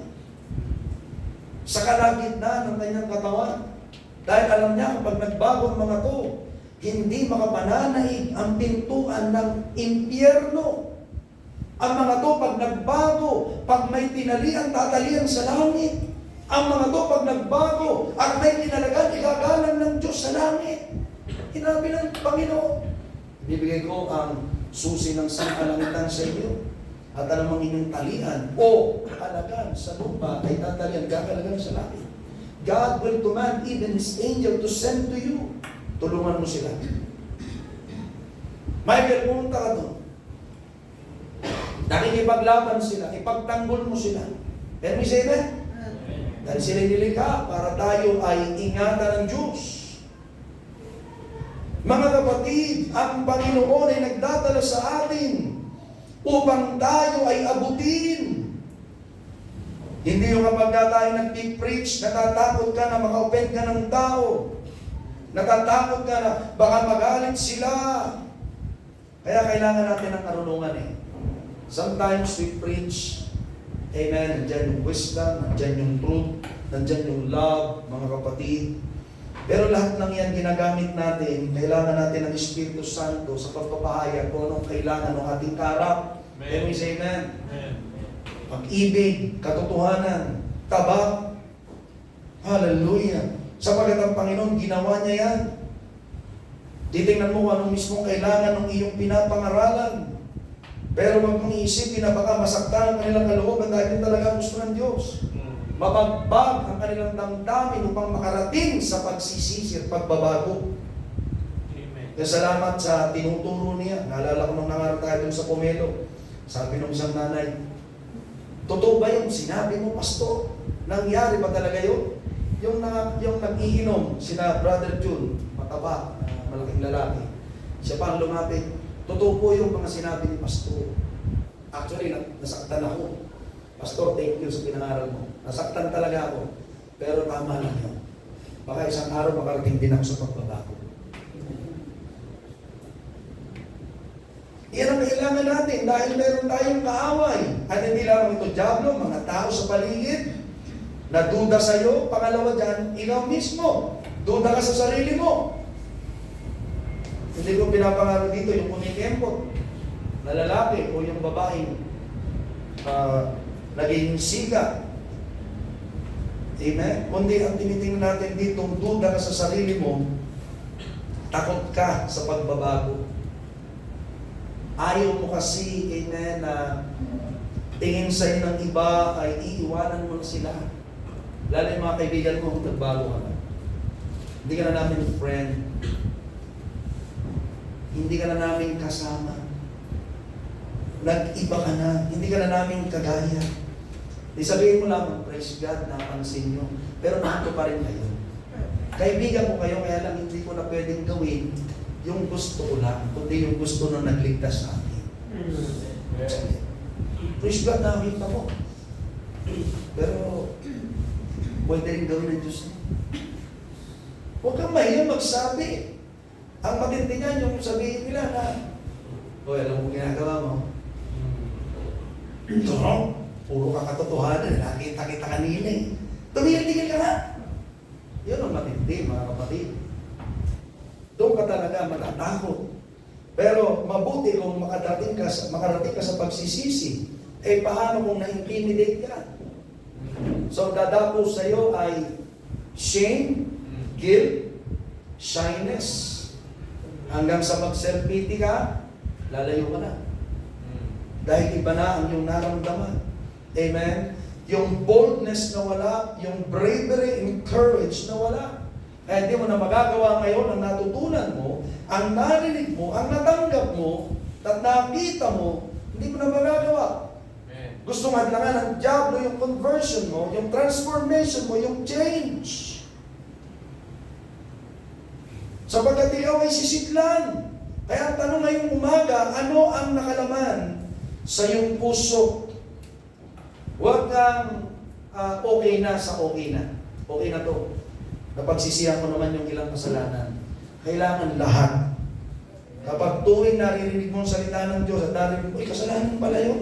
sa kalagitnaan ng kanyang katawan. Dahil alam niya, kapag nagbago ang mga to, hindi makapananaig ang pintuan ng impyerno. Ang mga to, pag nagbago, pag may tinalian, tatalian sa langit. Ang mga to, pag nagbago, at may tinalagan, igagalang ng Diyos sa langit. Hinabi ng Panginoon, bibigay ko ang susi ng sangkalangitan sa iyo. At alam ang inyong talian o kalagan sa lupa ay tatalian, gagalagan sa langit. God will command even His angel to send to you. Tulungan mo sila. Michael, pumunta ka doon. Nakikipaglaban sila, ipagtanggol mo sila. Can we say that? Dahil sila nilikha para tayo ay ingatan ng Diyos. Mga kapatid, ang Panginoon ay nagdadala sa atin upang tayo ay abutin. Hindi yung kapag tayo nag-preach, natatakot ka na maka-offend ka ng tao. Natatakot ka na baka magalit sila. Kaya kailangan natin ng karunungan eh. Sometimes we preach, amen, nandyan yung wisdom, nandyan yung truth, nandyan yung love, mga kapatid. Pero lahat ng yan ginagamit natin, kailangan natin ng Espiritu Santo sa pagpapahayag kung anong kailangan ng ating karap. Can we say amen? Pag-ibig, katotohanan, tabak. Hallelujah. Sapagat ang Panginoon, ginawa niya yan. Titingnan mo anong mismong kailangan ng iyong pinapangaralan. Pero wag mong iisipin na baka masaktan ang kanilang kalooban dahil yun talaga gusto ng Diyos. Mabagbag ang kanilang damdamin upang makarating sa pagsisisi at pagbabago. Kaya salamat sa tinuturo niya. Naalala ko nung nangaral tayo dun sa Pomelo. Sabi nung isang nanay, totoo ba yung sinabi mo, Pastor? Nangyari ba talaga yun? Yung nag-iinom, sina Brother June, mataba, malaking lalaki. Siya pa ang lumapit. Totoo po yung mga sinabi ni Pastor. Actually, nasaktan ako. Pastor, thank you sa pinangaral mo. Nasaktan talaga ako. Pero tama lang yun. Baka isang araw makarating din ako sa pagbabago. Yan ang kailangan natin dahil meron tayong kaaway. At hindi lang ito diablo, mga tao sa paligid, na duda sa'yo. Pangalawa dyan, ikaw mismo. Duda ka sa sarili mo. Hindi ko pinapangaro dito yung kumikempot na lalaki o yung babaeng naging siga. Amen? Kundi ang tinitingnan natin dito, duda ka sa sarili mo, takot ka sa pagbabago. Ayaw mo kasi, amen, na tingin sa'yo ng iba ay iiwanan mo na sila. Lalo yung mga kaibigan mo, nagbago ka na. Hindi ka na namin friend. Hindi ka na namin kasama. Nag-iba ka na. Hindi ka na namin kagaya. Di sabihin mo lang, praise God, napansin nyo. Pero nato pa rin kayo. Kaibigan ko kayo, kaya lang hindi ko na pwedeng gawin yung gusto ko lang, kundi yung gusto na nagligtas sa akin. Praise God, nakita mo. Pero, pwede rin gawin ng Diyos. Huwag kang mahiya magsabi. Ang maganda niyan, yung sabihin nila na, o, alam mo ginagawa mo. Ito, puro ka katotohanan, nakita kita kanina eh. Tumigil-tigil ka na. Yun ang matindi, mga kapatid. Doon ka talaga matatakot. Pero mabuti kung makarating ka sa pagsisisi, eh paano kung na-intimidate ka? So dadapo sa iyo ay shame, guilt, shyness. Hanggang sa mag-self-pity ka, lalayo ka na. Dahil iba na ang iyong naramdaman. Amen? Yung boldness na wala, yung bravery and courage na wala. Kaya hindi mo na magagawa ngayon ang natutunan mo, ang narinig mo, ang natanggap mo, at nakita mo, hindi mo na magagawa. Gusto nga lang ng diablo yung conversion mo, yung transformation mo, yung change. Sapagkat ikaw ay sisidlan. Kaya ang tanong ngayong umaga, ano ang nakalaman sa iyong puso? Huwag kang okay na sa okay na. Okay na to. Napagsisihan ko naman yung ilang kasalanan. Kailangan lahat. Kapag tuwing naririnig mo ang salita ng Diyos at naririnig mo, kasalanan pala yun.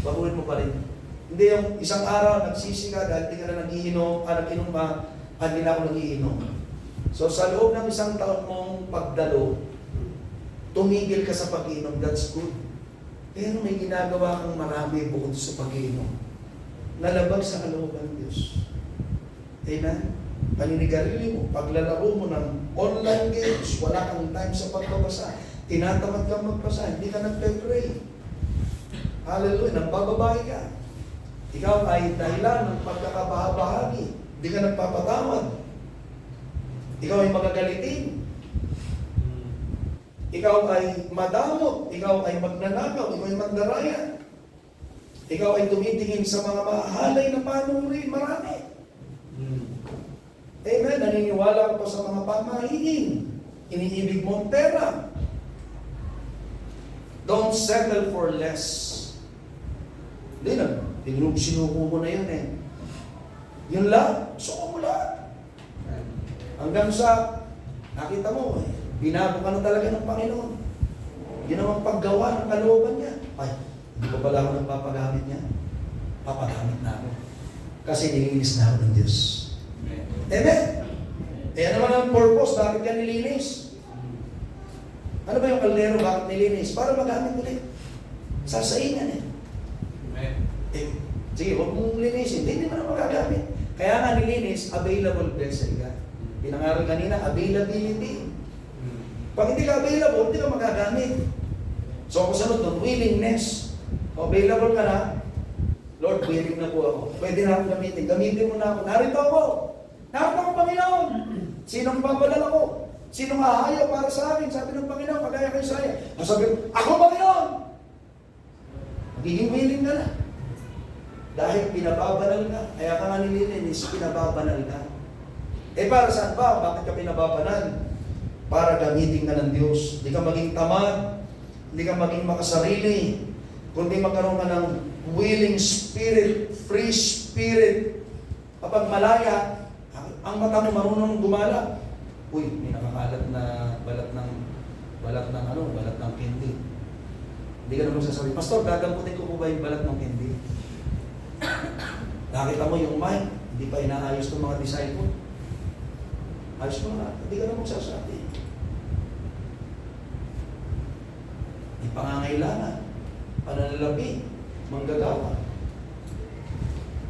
Baguhin mo pa rin. Hindi yung isang araw nagsisi ka dahil di ka na nag-iinom, nag-inom ka, hindi na ako nag-iinom. So sa loob ng isang taon mong pagdalo, tumigil ka sa pag-iinom, that's good. Pero may ginagawa kang marami bukod sa pag-iinom. Nalabag sa kalooban ng Diyos. Amen? Paninigarilyo mo, paglalaro mo ng online games, wala kang time sa pagbabasa, tinatamad kang magbasa, hindi ka nagpe-pray. Hallelujah, nagbababae ka. Ikaw ay dahilan ng pagkakabahabahagi, hindi ka nagpapatawad. Ikaw ay magagalitin. Ikaw ay madamot, ikaw ay magnanakaw, ikaw ay magdaraya. Ikaw ay tumitingin sa mga mahalay na panuri, marami. Amen, naniniwala ka pa sa mga pamahiin. Iniibig mo ang pera. Don't settle for less. Hindi na, sinuko mo na yun eh. Yun lang, suko mo lahat. Hanggang sa, nakita mo eh, binago ka na talaga ng Panginoon. Yun ang paggawa ng kalooban niya. Ay, hindi pa pala ako nagpapagamit niya. Papagamit na ako. Kasi nilinis na ako ng Diyos. Amen? Eh ano naman ang purpose? Bakit ka nilinis? Ano ba yung kaldero? Bakit nilinis? Para magamit ulit. Sasaingan eh. Sige, huwag mong linisin. Hindi mo na magagamit. Kaya nga nilinis, available vessel ka. Pinangaral kanina, availability. Pag hindi ka available, hindi ka magagamit. So ako sunod nun, willingness. Available ka na? Lord, willing na po ako. Pwede na akong gamitin. Gamitin mo na ako. Narito ako. Narito ako, Panginoon. Sinong ipapadala ko? Sinong hahayaw para sa akin? Sabi ng Panginoon, kagaya kayo sa akin. Ang sabi ko, ako, Panginoon! Magiging willing ka na. Dahil pinababanal ka. Kaya ka nga nililinis, pinababanal ka. Eh para saan ba? Bakit ka pinababanal? Para gamitin ka ng Diyos. Hindi ka maging tamad. Hindi ka maging makasarili. Kundi magkaroon ka ng willing spirit, free spirit. Kapag malaya, ang mata mo marunong gumala. Uy, may nakakalat na balat ng candy. Hindi ka naman sasabi, Pastor, gagamputin ko po ba yung balat ng candy? Nakita mo yung mic, hindi pa inaayos ng mga disciple. Ayos mo na, hindi ka naman sasabi. May pangangailangan, pananalapi, manggagawa.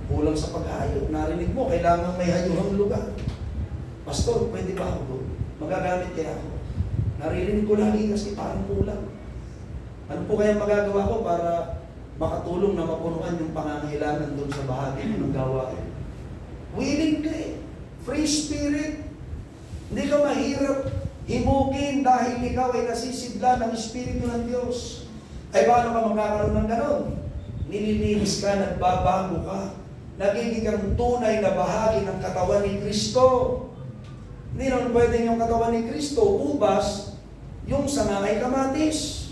Kulang sa pag-ayot, narinig mo, kailangan may hayuhang lugar. Pastor, pwede ba ako doon? Magagamit kaya ako? Naririnig ko lagi kasi parang kulang. Ano po kaya magagawa ko para makatulong na mapunuan yung pangangailangan doon sa bahagi ng gawain? Willing ka eh. Free spirit. Hindi ka mahirap himukin dahil ikaw ay nasisidla ng Espiritu ng Diyos. Ay paano ka magkakaroon ng ganon? Nililinis ka, nagbabago ka. Nagiging kang tunay na bahagi ng katawan ni Kristo. Hindi naman pwedeng yung katawan ni Kristo ubas, yung sanga ay kamatis.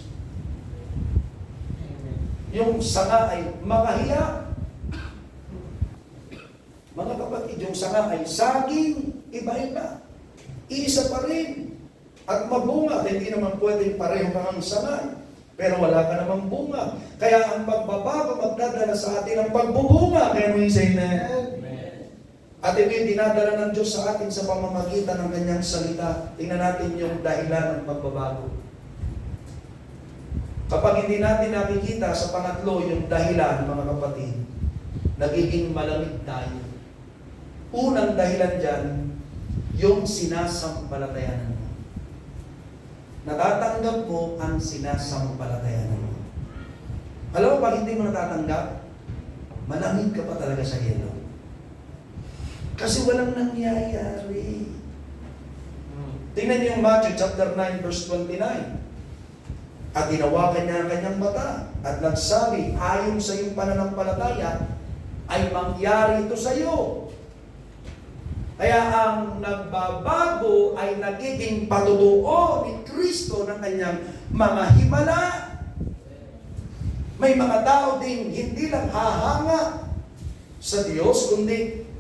Yung sanga ay makahiya. Mga kapatid, yung sanga ay saging, iba-iba. Iisa pa rin. At mabunga, hindi naman pwedeng pareho kang sanga. Pero wala ka namang bunga. Kaya ang pagbabago magdadala sa atin ang pagbubunga. Kaya mo yung say na. At ito yung dinadala ng Diyos sa atin sa pamamagitan ng kanyang salita. Tingnan natin yung dahilan ng pagbabago. Kapag hindi natin nakikita sa pangatlo yung dahilan, mga kapatid, nagiging malamig tayo. Unang dahilan dyan, yung sinasampalatayanan mo. Natatanggap mo ang sinasampalatayanan mo. Alam mo, pag hindi mo natatanggap, malamig ka pa talaga sa yelo. Kasi walang nangyayari. Tingnan niyo yung Matthew chapter 9 verse 29. At hinawakan niya ang kanyang mata at nagsabi, ayon sa iyong pananampalataya, ay mangyari ito sa iyo. Kaya ang nagbabago ay nagiging patutuo ni Kristo ng kanyang mga himala. May mga tao din hindi lang hahanga sa Diyos, kundi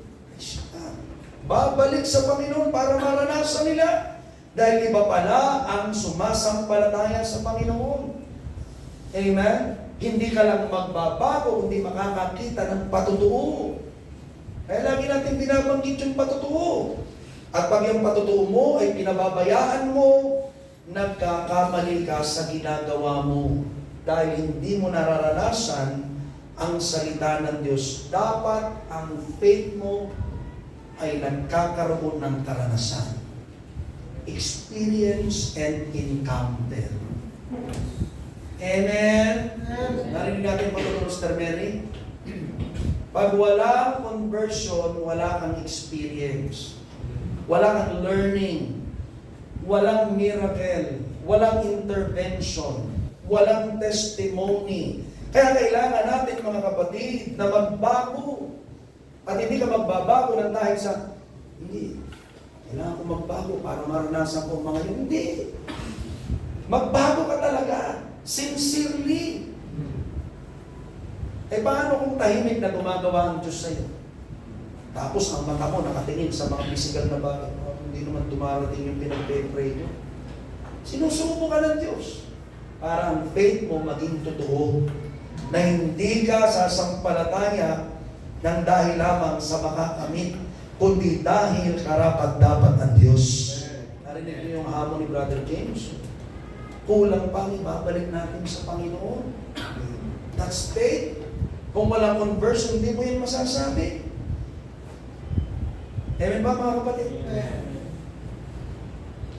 babalik sa Panginoon para maranasan nila. Dahil iba pala ang sumasampalataya sa Panginoon. Amen? Hindi ka lang magbabago, kundi makakakita ng patutuo. Kaya lagi natin binabanggit yung patutuo. At pag yung patutuo mo ay pinababayaan mo, nagkakamali ka sa ginagawa mo. Dahil hindi mo nararanasan ang salita ng Diyos. Dapat ang faith mo ay nagkakaroon ng karanasan. Experience and encounter. Amen? Narinig natin patutuo, Sister Mary? Pag walang conversion, wala kang experience. Wala kang learning. Walang miracle. Walang intervention. Walang testimony. Kaya kailangan natin, mga kapatid, na magbago. At hindi ka magbabago ng dahil sa, hindi, kailangan ko magbago para maranasan ko mga yun. Hindi. Magbago ka talaga. Sincerely. Eh paano kung tahimik na gumagawa ang Diyos sa'yo? Tapos ang mata mo nakatingin sa mga physical na bagay. Hindi naman dumarating yung pinag-pray nyo. Sinusubo ka ng Diyos para ang faith mo maging totoo. Na hindi ka sasampalataya ng dahil lamang sa makakamit, kundi dahil karapat-dapat ang Diyos. Narinig niyo yung hamon ni Brother James? Kulang pang ibabalik natin sa Panginoon. That's faith. Kung walang conversion, hindi mo yun masasabi. Amen ba, mga kapatid?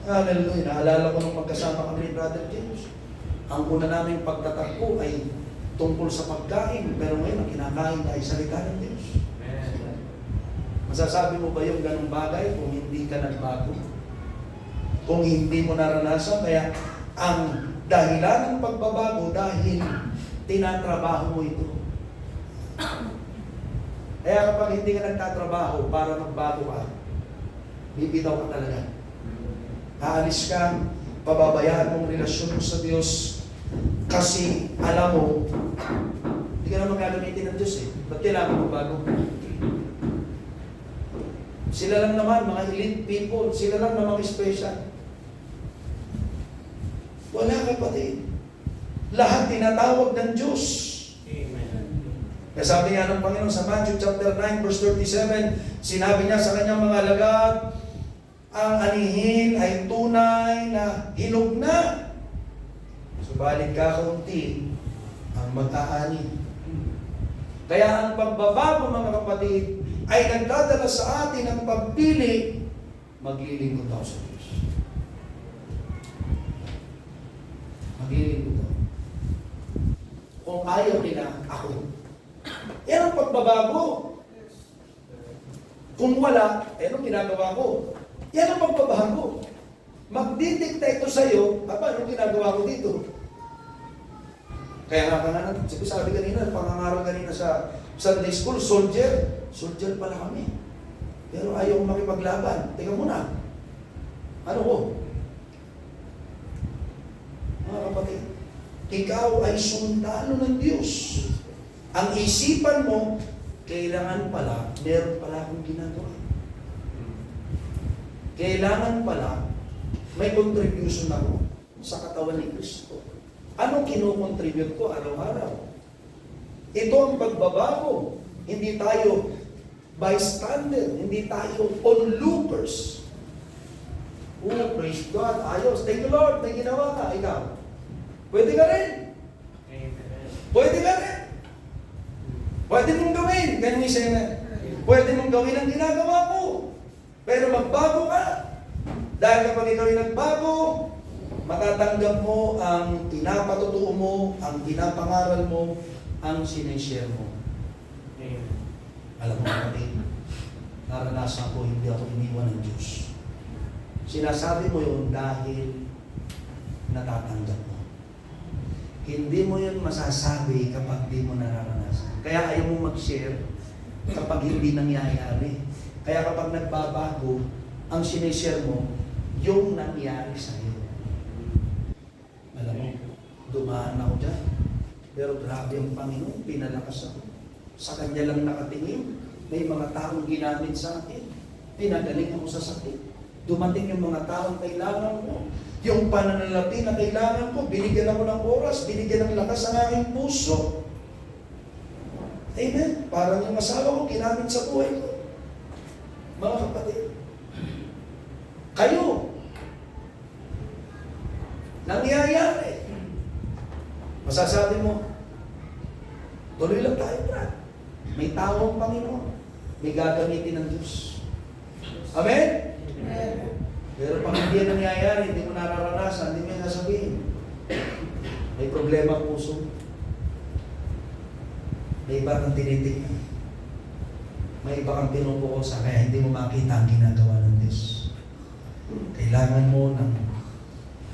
Hallelujah. Naalala ko nung magkasama kami ni Brother James. Ang una naming pagtatakbo ay tungkol sa pagkain, pero ngayon ang kinakain ay salita ng Diyos. Masasabi mo ba yung ganung bagay kung hindi ka nagbago? Kung hindi mo naranasan, kaya ang dahilan ng pagbabago dahil tinatrabaho mo ito. Kaya kapag hindi ka nagtatrabaho para magbago ka, bibitaw ka talaga. Aalis ka, pababayaan mong relasyon mo sa Diyos kasi alam mo, hindi ka naman gagamitin ng Diyos eh. Ba't kailangan magbago? Sila lang naman, mga elite people, sila lang naman special. Wala kapatid. Lahat tinatawag ng Diyos. Kaya sabi nga ng Panginoon sa Matthew chapter 9 verse 37, sinabi niya sa kanyang mga alagad, ang anihin ay tunay na hinog na. Subalit kakaunti ang mag-aani. Kaya ang pagbabago mga kapatid ay nagdadala sa atin ng pagpili, maglilingkod ako sa Diyos. Maglilingkod ako. Kung ayaw nila, ako. Yan ang pagbabago. Kung wala, anong ginagawa ko? Yan ang pagbabago. Magdidikta ito sa'yo, anong ginagawa ko dito? Kaya nga sabi kanina, pangangaral kanina sa Sunday School, soldier. Soldier pala kami. Pero ayaw makipaglaban. Teka muna. Ano ko? Mga kapatid, ikaw ay sundalo ng Diyos. Ang isipan mo, kailangan pala, meron pala akong ginagawa. Kailangan pala, may contribution ako sa katawan ni Kristo. Anong kinocontribute ko araw-araw? Ito ang pagbabago. Hindi tayo bystander, hindi tayo onlookers. Oh, praise God, ayos. Thank you Lord, may ginawa ka. Ikaw, pwede ka rin. Pwede ka rin. Pwede mong gawin. Ganun yung sena. Pwede mong gawin ang ginagawa ko. Pero magbago ka. Dahil kapag ikaw yung nagbago, matatanggap mo ang pinapatutuo mo, ang pinapangaral mo, ang sinishare mo. Alam mo kapatid, naranasan ko, hindi ako iniwan ng Diyos. Sinasabi mo yun dahil natatanggap mo. Hindi mo yun masasabi kapag di mo nararanasan. Kaya ayaw mong mag-share kapag hindi nangyayari. Kaya kapag nagbabago, ang sinishare mo, yung nangyari sa'yo. Alam mo, dumaan ako dyan. Pero grabe ang Panginoon, pinalakas ako. Sa Kanya lang nakatingin. May mga taong ginamit sa akin. Pinagaling ako sa sakit. Dumating yung mga taong kailangan ko. Yung pananalapi na kailangan ko, binigyan ako ng oras, binigyan ng lakas ang aking puso. Amen. Parang yung asawa ko, ginamit sa buhay ko. Mga kapatid, kayo, nangyayari. Masasabi mo, tuloy lang tayo, Brad. May tao ang Panginoon. May gagamitin ng Diyos. Amen? Amen. Pero pag hindi yan nangyayari, hindi mo nararanasan, hindi mo yan sasabihin. May problema ang puso. May iba kang tinitingnan. May iba kang pinupukosa, kaya hindi mo makita ang ginagawa ng Diyos. Kailangan mo ng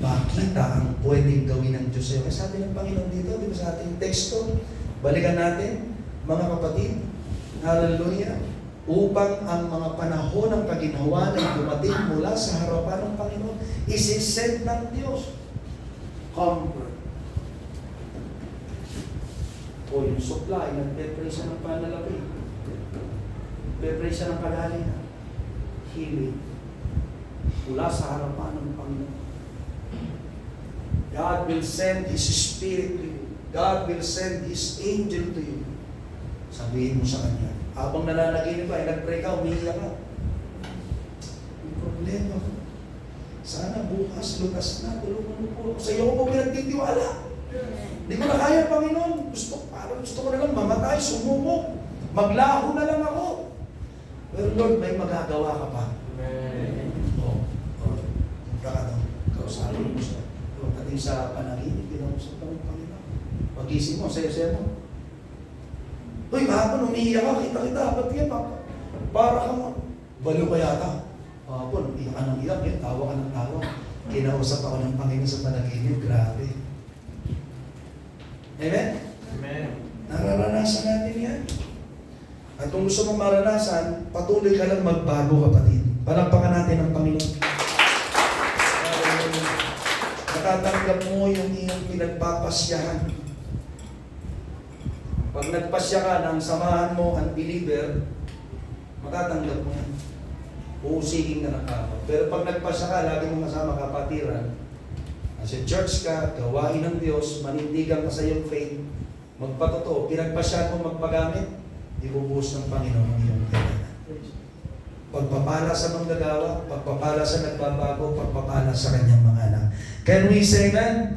makita ang pwedeng gawin ng Diyos sa'yo. Kaya sabi ng Panginoon dito, di ba sa ating teksto, balikan natin, mga kapatid, hallelujah, upang ang mga panahon ng kaginhawa na dumating mula sa harapan ng Panginoon, isisend ng Diyos. Comfort. O yung supply, nagpe-pray siya ng panalapi. Nagpe-pray siya ng kagalingan. Healing. Mula sa harapan ng Panginoon. God will send His Spirit to you. God will send His angel to you. Sabihin mo sa Kanya. Habang nananaginip ka, nag-pray ka, umiiyak ka. May problema ko. Sana bukas, lutas na, tulungan mo po. Sa iyo ko pinagtitiwala. Hindi ko na kaya, Panginoon. Gusto ko na lang mamatay, sumuko. Maglaho na lang ako. Pero Lord, may magagawa ka pa. Amen. Punta ka daw. Kausapin mo siya. din sa panaginip, kinausap ka ng Panginoon. Pagising mo, saya-saya mo. Uy, hapon, umiiyak ka, kita-kita, ba't yan? Para kang, baliw ka yata. Hapon, iyak ka ng iyak, tawa ka ng tawa. Kinausap ako ng Panginoon sa panaginip, grabe. Amen? Amen. Nararanasan natin yan. At kung gusto mong maranasan, patuloy ka lang magbago, kapatid. Palakpakan natin ang Panginoon. Natatanggap mo yung iyong pinagpapasyahan. Pag nagpasya ka ng samahan mo, unbeliever, matatanggap mo yan. Uusigin na nakapag. Pero pag nagpasya ka, lagi mong kasama kapatiran. Kasi church ka, gawain ng Diyos, manindigan ka sa iyong faith, magpatotoo, pinagpasya mo magpagamit, ibubuhos ng Panginoon ang iyong kailangan. Pagpapala sa manggagawa, pagpapala sa nagbabago, pagpapala sa kanyang mga anak. Can we say amen?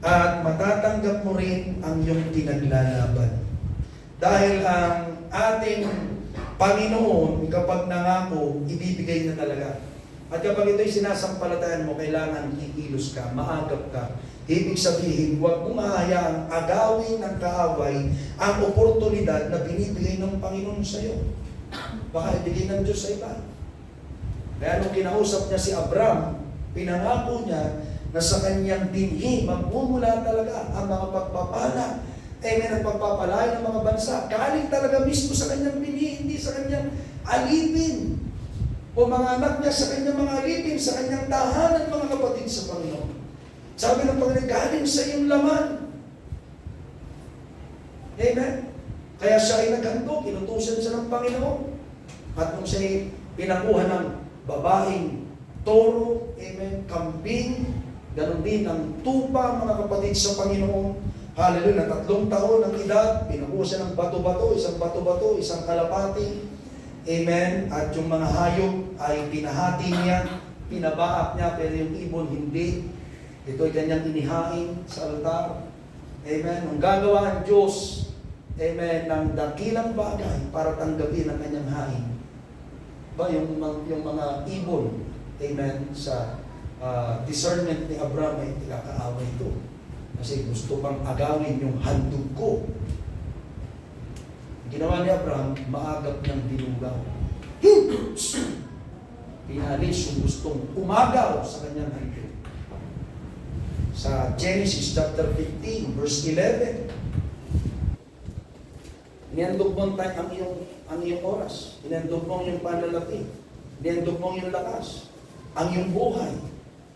At matatanggap mo rin ang iyong pinaglalaban. Dahil ang ating Panginoon, kapag nangako, ibibigay na talaga. At kapag ito'y sinasampalatayan mo, kailangan kikilos ka, maagap ka. Ibig sabihin, huwag mong hahayaang agawin ng kaaway ang oportunidad na binibigay ng Panginoon sa iyo. Baka ibigay ng Diyos sa iba. Kaya nung kinausap niya si Abraham, pinangako niya na sa kanyang binhi, magmumula talaga ang mga pagpapala. May nagpagpapalay ng mga bansa. Galing talaga mismo sa kanyang binhi, hindi sa kanyang alipin. O mga anak niya sa kanyang mga alipin, sa kanyang tahanan, mga kapatid sa Panginoon. Sabi ng Panginoon, galing sa iyong laman. Amen? Kaya siya ay naghandog, inutusan siya ng Panginoon. At nung siya ay pinakuha ng babaeng toro, amen, kambing, ganun din ang tupa, mga kapatid sa Panginoon. Hallelujah, na 3 taon ng edad, pinakuha siya ng bato-bato, isang kalapati. Amen? At yung mga hayop ay pinahati niya, pinabaak niya, pero yung ibon hindi. Ito ay kanyang inihain sa altar. Amen? Ang gagawa ang Diyos, amen, ng dakilang bagay para tanggapin ang kanyang hain. Ba, yung mga ibon, amen, sa discernment ni Abraham ay tinakaaway ito. Kasi gusto pang agawin yung handog ko. Ginawa ni Abraham, maagap niyang dinugaw. Pinalis yung gustong umagaw sa kanyang handog. Sa Genesis chapter 15, verse 11, inihandog mo ang iyong oras, inihandog mo ang iyong panlalaki, inihandog mo ang iyong lakas, ang iyong buhay,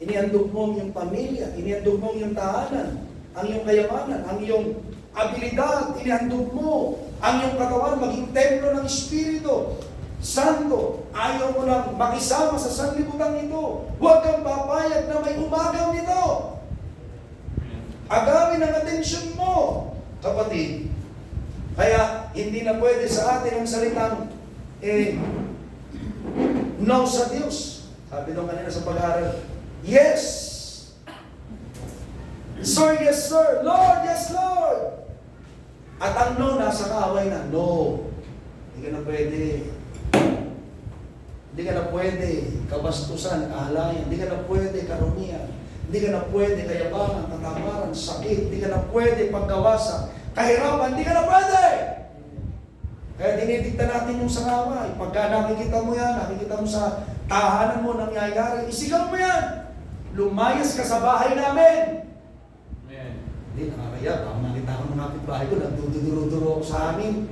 inihandog mo ang iyong pamilya, inihandog mo ang iyong tahanan, ang iyong kayamanan, ang iyong abilidad, inihandog mo ang iyong katawan, maging templo ng Espiritu Santo. Ayaw mo lang makisama sa sanlibutan ito. Huwag kang papayag na may umagaw nito. Agawin ang atensyon mo, kapatid. Kaya hindi na pwede sa atin ang salitang no sa Diyos. Sabi nung kanina sa pag-aaral, yes! Sir, yes sir. Lord, yes Lord. At ang no, nasa kaaway na, no. Hindi ka na pwede. Hindi ka na pwede kabastusan, kahalayan. Hindi ka na pwede karumihan. Hindi ka na pwede kayabangan, katamaran, sakit. Hindi ka na pwede pagkawasan, kahirapan. Hindi ka na pwede. Kaya dinidikta natin yung sangaway. Pagka nakikita mo yan, nakikita mo sa tahanan mo nangyayari, isigaw mo yan. Lumayas ka sa bahay namin. Hindi, nakakaya. Baka makita ko ng kapitbahay ko, nagduduro-duro ako sa amin.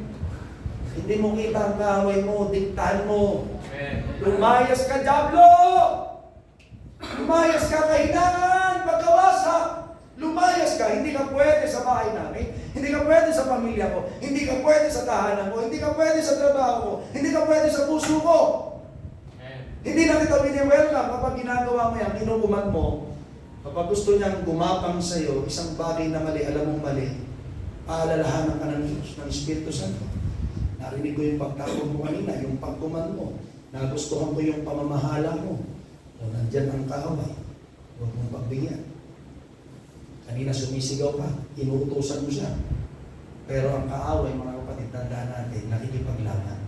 Hindi mo kita ang kaaway mo, diktahan mo. Lumayas ka, Diablo! Lumayas ka, kahinaan, pagkawasak! Lumayas ka, hindi ka pwede sa bahay namin, hindi ka pwede sa pamilya ko, hindi ka pwede sa tahanan ko, hindi ka pwede sa trabaho ko, hindi ka pwede sa puso ko. Hindi na kita wini-welcome kapag ginagawa mo yan, inuuman mo. Kapag gusto niyang gumapang sa iyo, isang bagay na mali, alam mong mali, paalalahanan ka ng Diyos, ng Espiritu Santo. Narinig ko yung pagtapon mo kanina, yung pagkuman mo, nagustuhan ko yung pamamahala mo. O nandyan ang kaaway, huwag mong pagbigyan. Kanina sumisigaw ka, inuutosan mo siya. Pero ang kaaway, mga kapatid, tandaan natin, nakikipaglaban.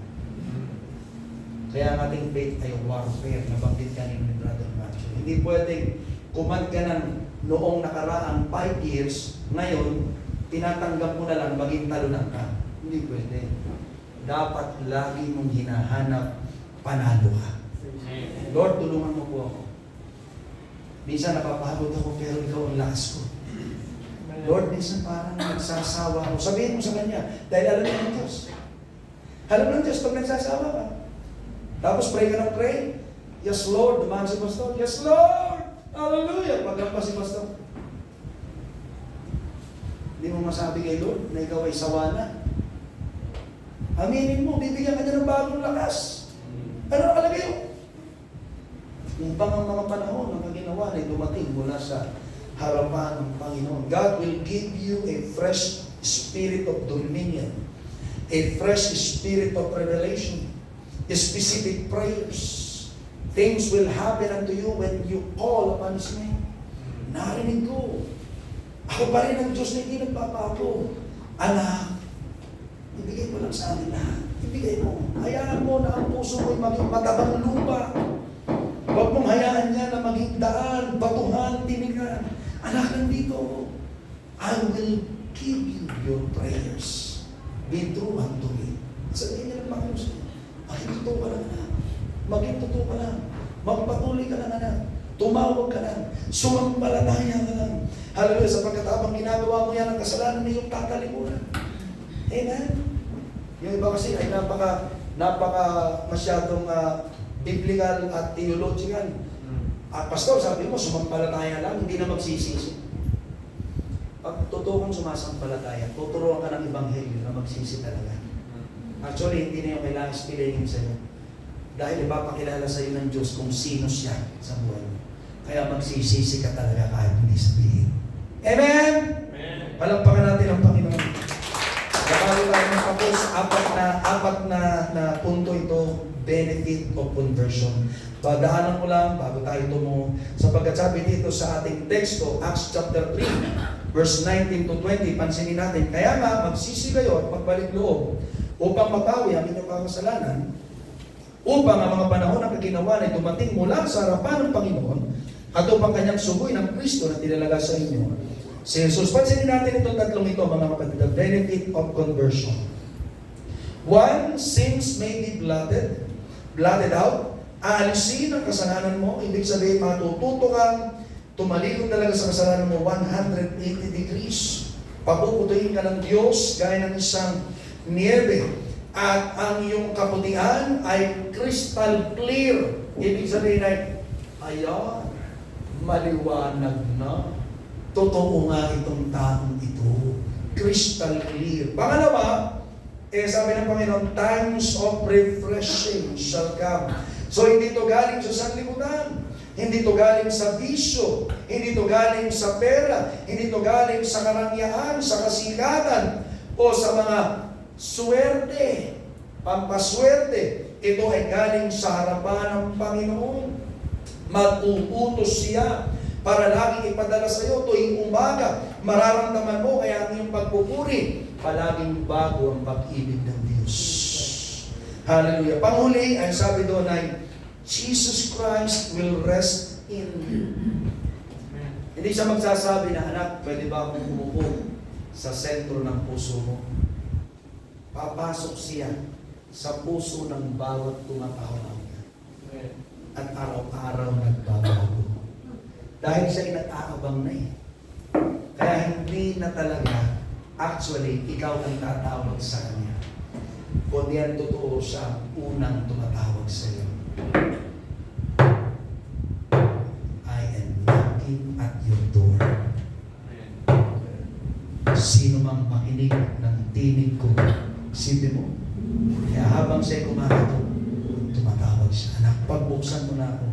Kaya ang ating faith ay warfare, nabanggit kanina ni Brother Matthew. Hindi pwedeng command ka ng noong nakaraang 5 years, ngayon, tinatanggap mo na lang maging talunan ka. Hindi pwede. Dapat lagi mong hinahanap, panalo ka. Lord, tulungan mo po ako. Minsan napapagod ako, pero ikaw ang lakas ko. Lord, minsan parang nagsasawa ako. Sabihin mo sa Kanya, dahil alam niya ng Diyos. Alam ng Diyos pag nagsasawa ka. Tapos pray ka ng pray. Yes, Lord. Dumaan si Pastor. Yes, Lord. Hallelujah. Paglampas si Pastor. Hindi mo masabi kay Lord na ikaw ay sawa na. Aminin mo, bibigyan ka niya ng bagong lakas. Ano nakalagay yun? Upang ang mga panahon na ginawa na dumating mula sa harapan ng Panginoon. God will give you a fresh spirit of dominion, a fresh spirit of revelation, specific prayers. Things will happen unto you when you call upon His name. Narinig ko. Ako pa rin ang Diyos na hindi nagpapago. Anak, ibigay mo lang sa amin lahat. Ibigay mo. Hayaan mo na ang puso mo'y maging matabang lupa. Huwag mong hayaan niya na maging daan, batuhan, tinigan. Anak, nandito ako. I will give you your prayers. Be true unto me. Sabihin niya ng Panginoon sa'yo, maging totoo ka lang, anak. Maging totoo ka lang. Magpatuloy ka lang, anak. Tumawag ka lang. Sumampalataya ka lang. Hallelujah. Sapagkat habang ginagawa mo yan ang kasalanan na iyong tatalimuran. Amen? Yung iba kasi ay napaka masyadong biblical at theological. Pastor, sabi mo, sumampalataya lang, hindi na magsisisi. Pag totoo kang sumasampalataya, tuturuan ka ng Ebanghelyo na magsisi talaga. Actually, hindi na yung kailangan explainin sa'yo. Dahil ipapakilala sa'yo ng Diyos kung sino siya sa buhay mo. Kaya magsisisi ka talaga kahit hindi sabihin. Amen? Amen. Palakpakan natin ang Panginoon. Bago tayo matapos, apat na punto ito, benefit of conversion. Padaanan ko lang bago tayo tumo. Sapagkat sabi dito sa ating teksto, Acts chapter 3, verse 19 to 20, pansinin natin, kaya nga magsisi kayo at magbalik loob upang mapawi ang inyong kasalanan, upang ang mga panahon na ginawa na dumating mula sa harapan ng Panginoon at upang kanyang sugoy ng Kristo na tinalaga sa inyo. Si Jesus, pansinin natin itong tatlong ito, mga kapatid, the benefit of conversion. One, sins may be blotted out. Aalisin ang kasalanan mo, ibig sabihin matututo kang tumalikod talaga sa kasalanan mo 180 degrees. Papuputuin ka ng Diyos gaya ng isang niebe. At ang iyong kaputihan ay crystal clear. Ibig sabihin ay, ayan, maliwanag na. Totoo nga itong taong ito. Crystal clear. Pangalawa, sabi ng Panginoon, times of refreshing shall come. So hindi to galing sa sanlibutan. Hindi to galing sa bisyo. Hindi to galing sa pera. Hindi to galing sa karangyaan, sa kasikatan, o sa mga swerte, pampaswerte. Ito ay galing sa harapan ng Panginoon. Mag-uutos siya para laging ipadala sa iyo tuwing umaga. Mararamdaman mo kaya ang iyong pagpupuri, palaging bago ang pag-ibig ng Diyos. Hallelujah. Panghuli, ang sabi doon ay, Jesus Christ will rest in you. Hindi siya magsasabi na, anak, pwede ba akong umupo sa sentro ng puso mo? Papasok siya sa puso ng bawat tumatawag niya. At araw-araw nagbabago. Dahil siya nag-aabang na eh. Kaya hindi na talaga, actually, ikaw ang tatawag sa kanya. Kundi yan totoo siya, unang tumatawag sa iyo. I am knocking at your door. Sino mang makinig ng tinig ko, isipin mo. Kaya habang siya kumakato, tumatawag siya. Anak, pagbuksan mo na ako.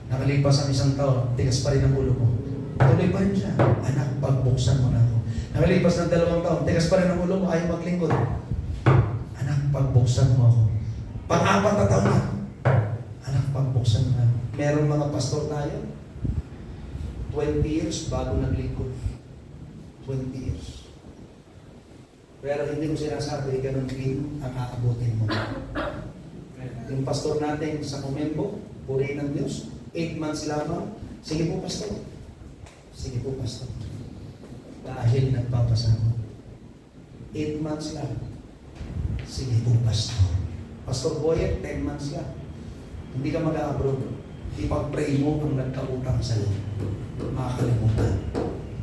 Nakalipas ang isang taon, tigas pa rin ang ulo mo. Tuloy pa rin siya. Anak, pagbuksan mo na ako. Nakalipas ng 2 taon, tigas pa rin ang ulo mo, ayaw maglingkod. Anak, pagbuksan mo ako. Pang-4 na taon na. Anak, pagbuksan mo na ako. Merong mga pastor tayo, 20 years bago naglingkod. 20 years. Pero hindi ko sinasabi, ganun din ang aabutin mo. Yung pastor natin sa Comembo, purihin ng Diyos, 8 months lamang. Sige po, pastor. Sige po, Pastor. Dahil nagpapasama. 8 months lang. Sige po, Pastor. Pastor Boyet, 10 months lang. Hindi ka mag-abroad. Ipag-pray mo ang nagkautang sa'yo. Makakalimutan.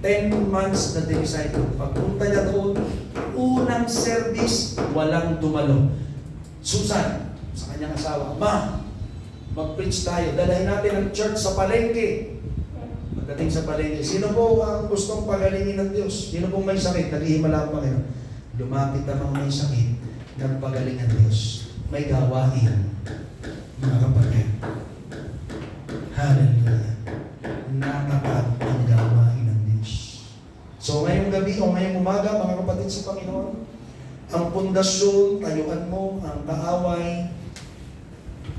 10 months na decide ko. Pagpunta niya doon, unang service, walang dumalo. Susan, sa kanyang asawa, Ma, mag-preach tayo. Dalahin natin ang church sa palengke. Pagdating sa palengke, sino po ang gustong pagalingin ng Diyos? Sino pong may sakit? Naghihimala ang Panginoon. Lumapit ang mga may sakit, nagpagaling ang Diyos. May gawain, mga kapatid. Hallelujah. Natapad ang gawain ng Diyos. So ngayong gabi o ngayong umaga, mga kapatid sa Panginoon, ang pundasyon, tayuan mo, ang kaaway,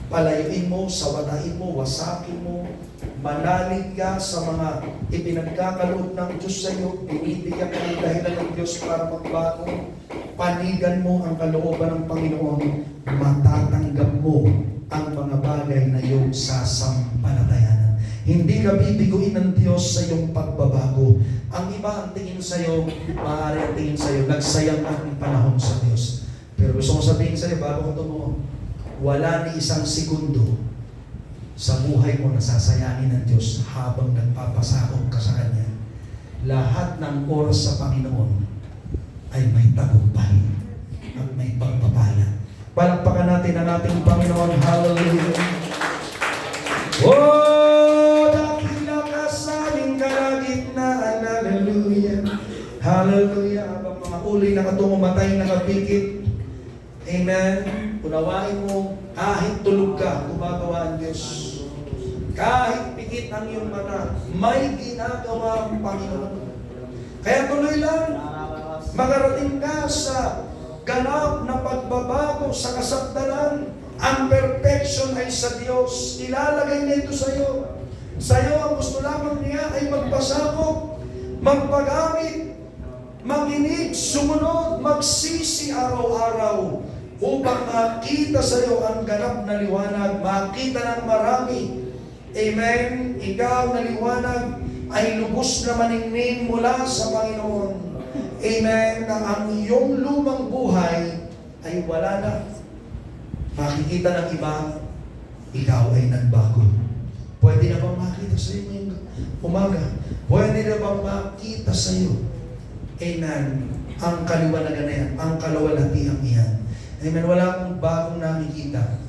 palayuin mo, sawadain mo, wasakin mo, manalig ka sa mga ipinagkakaloob ng Diyos sa iyo, binibigyan ka ng dahilan ng Diyos para magbago, panigan mo ang kalooban ng Panginoon, matatanggap mo ang mga bagay na iyong sasampalatayanan. Hindi ka bibiguin ng Diyos sa iyong pagbabago. Ang iba ang tingin sa iyo, maaari ang tingin sa iyo, nagsayang ang panahon sa Diyos. Pero gusto ko sabihin sa iyo, bago ko tumuo, wala ni isang segundo sa buhay mo na sasayanin ng Diyos habang nagpapasakop ka sa Kanya. Lahat ng oras sa Panginoon ay may tagumpay at may pagpapala. Palakpakan natin ang ating Panginoon. Hallelujah! Oh, dakila ka sa aming kalagitnaan. Hallelujah! Hallelujah! Habang mga uli nakatungo, matay nakapikit. Amen. Unawain mo, kahit tulog ka, gumagawa ang Diyos. Kahit pikit ang iyong mata, may ginagawa ang Panginoon. Kaya tuloy lang, magarating ka sa ganap na pagbabago sa kasapdanan. Ang perfection ay sa Diyos. Ilalagay na ito sa iyo. Sa iyo, ang gusto lamang niya ay magpasakop, magpagamit, makinig, sumunod, magsisi araw-araw upang makita sa iyo ang ganap na liwanag, makita ng marami. Amen? Ikaw na liwanag ay lubos na maningning mula sa Panginoon. Amen? Na ang iyong lumang buhay ay wala na. Makikita ng iba, ikaw ay nagbago. Pwede na bang makita sa iyo ngayong umaga? Pwede na bang makita sa iyo? Amen? Ang kaliwanagan na yan, ang kalawalhatian iyan. Amen? Wala akong bagong nakikita.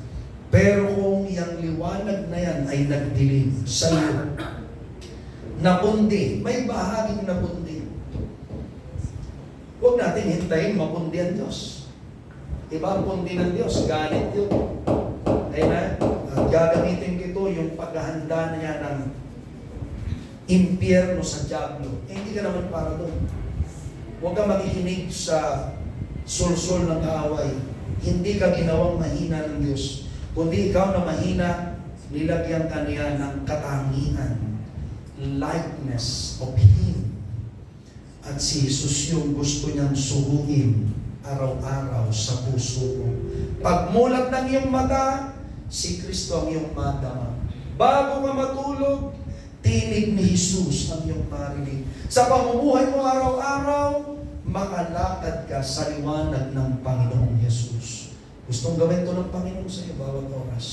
Pero kung yung liwanag na yan ay nagdilim sa iyo, napundi, may bahaging napundi. Huwag natin hintayin mapundi ang Diyos. Iba ang pundi ng Diyos, galit yun. Amen? At gagamitin ito yung paghahanda niya ng impyerno sa dyablo. Hindi ka naman para doon. Huwag ka makikinig sa sulsol ng kaaway. Hindi ka ginawang mahina ng Diyos. Kundi ikaw na mahina, nilagyan ka niya ng katangian, likeness of Him. At si Jesus yung gusto niyang suhuin araw-araw sa puso mo. Pagmulat ng iyong mata, si Kristo ang iyong madama. Bago ka matulog, tinig ni Jesus ang iyong marinig. Sa pamumuhay mo araw-araw, makalakad ka sa liwanag ng Panginoong Jesus. Gustong gawin to ng Panginoon sa iyo bawat oras.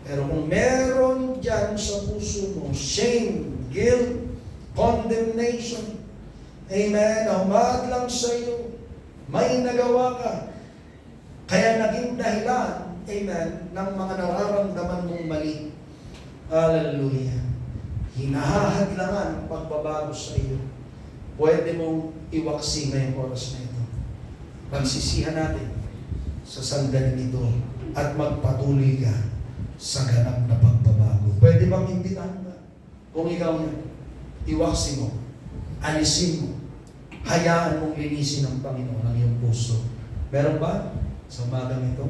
Pero kung meron dyan sa puso mo, shame, guilt, condemnation, amen, humahad lang sa iyo, may nagawa ka, kaya naging dahilan, amen, ng mga nararamdaman mong mali. Hallelujah. Hinahadlangan ang pagbabago sa iyo. Pwede mong iwaksi ngayong oras na ito. Pagsisihan natin sa sandali nito at magpatuloy ka sa ganap na pagbabago. Pwede bang imbitahan ka? Kung ikaw yan, iwaksi mo, alisin mo, hayaan mong linisin ng Panginoon ang iyong puso. Meron ba? Sa umagang ito?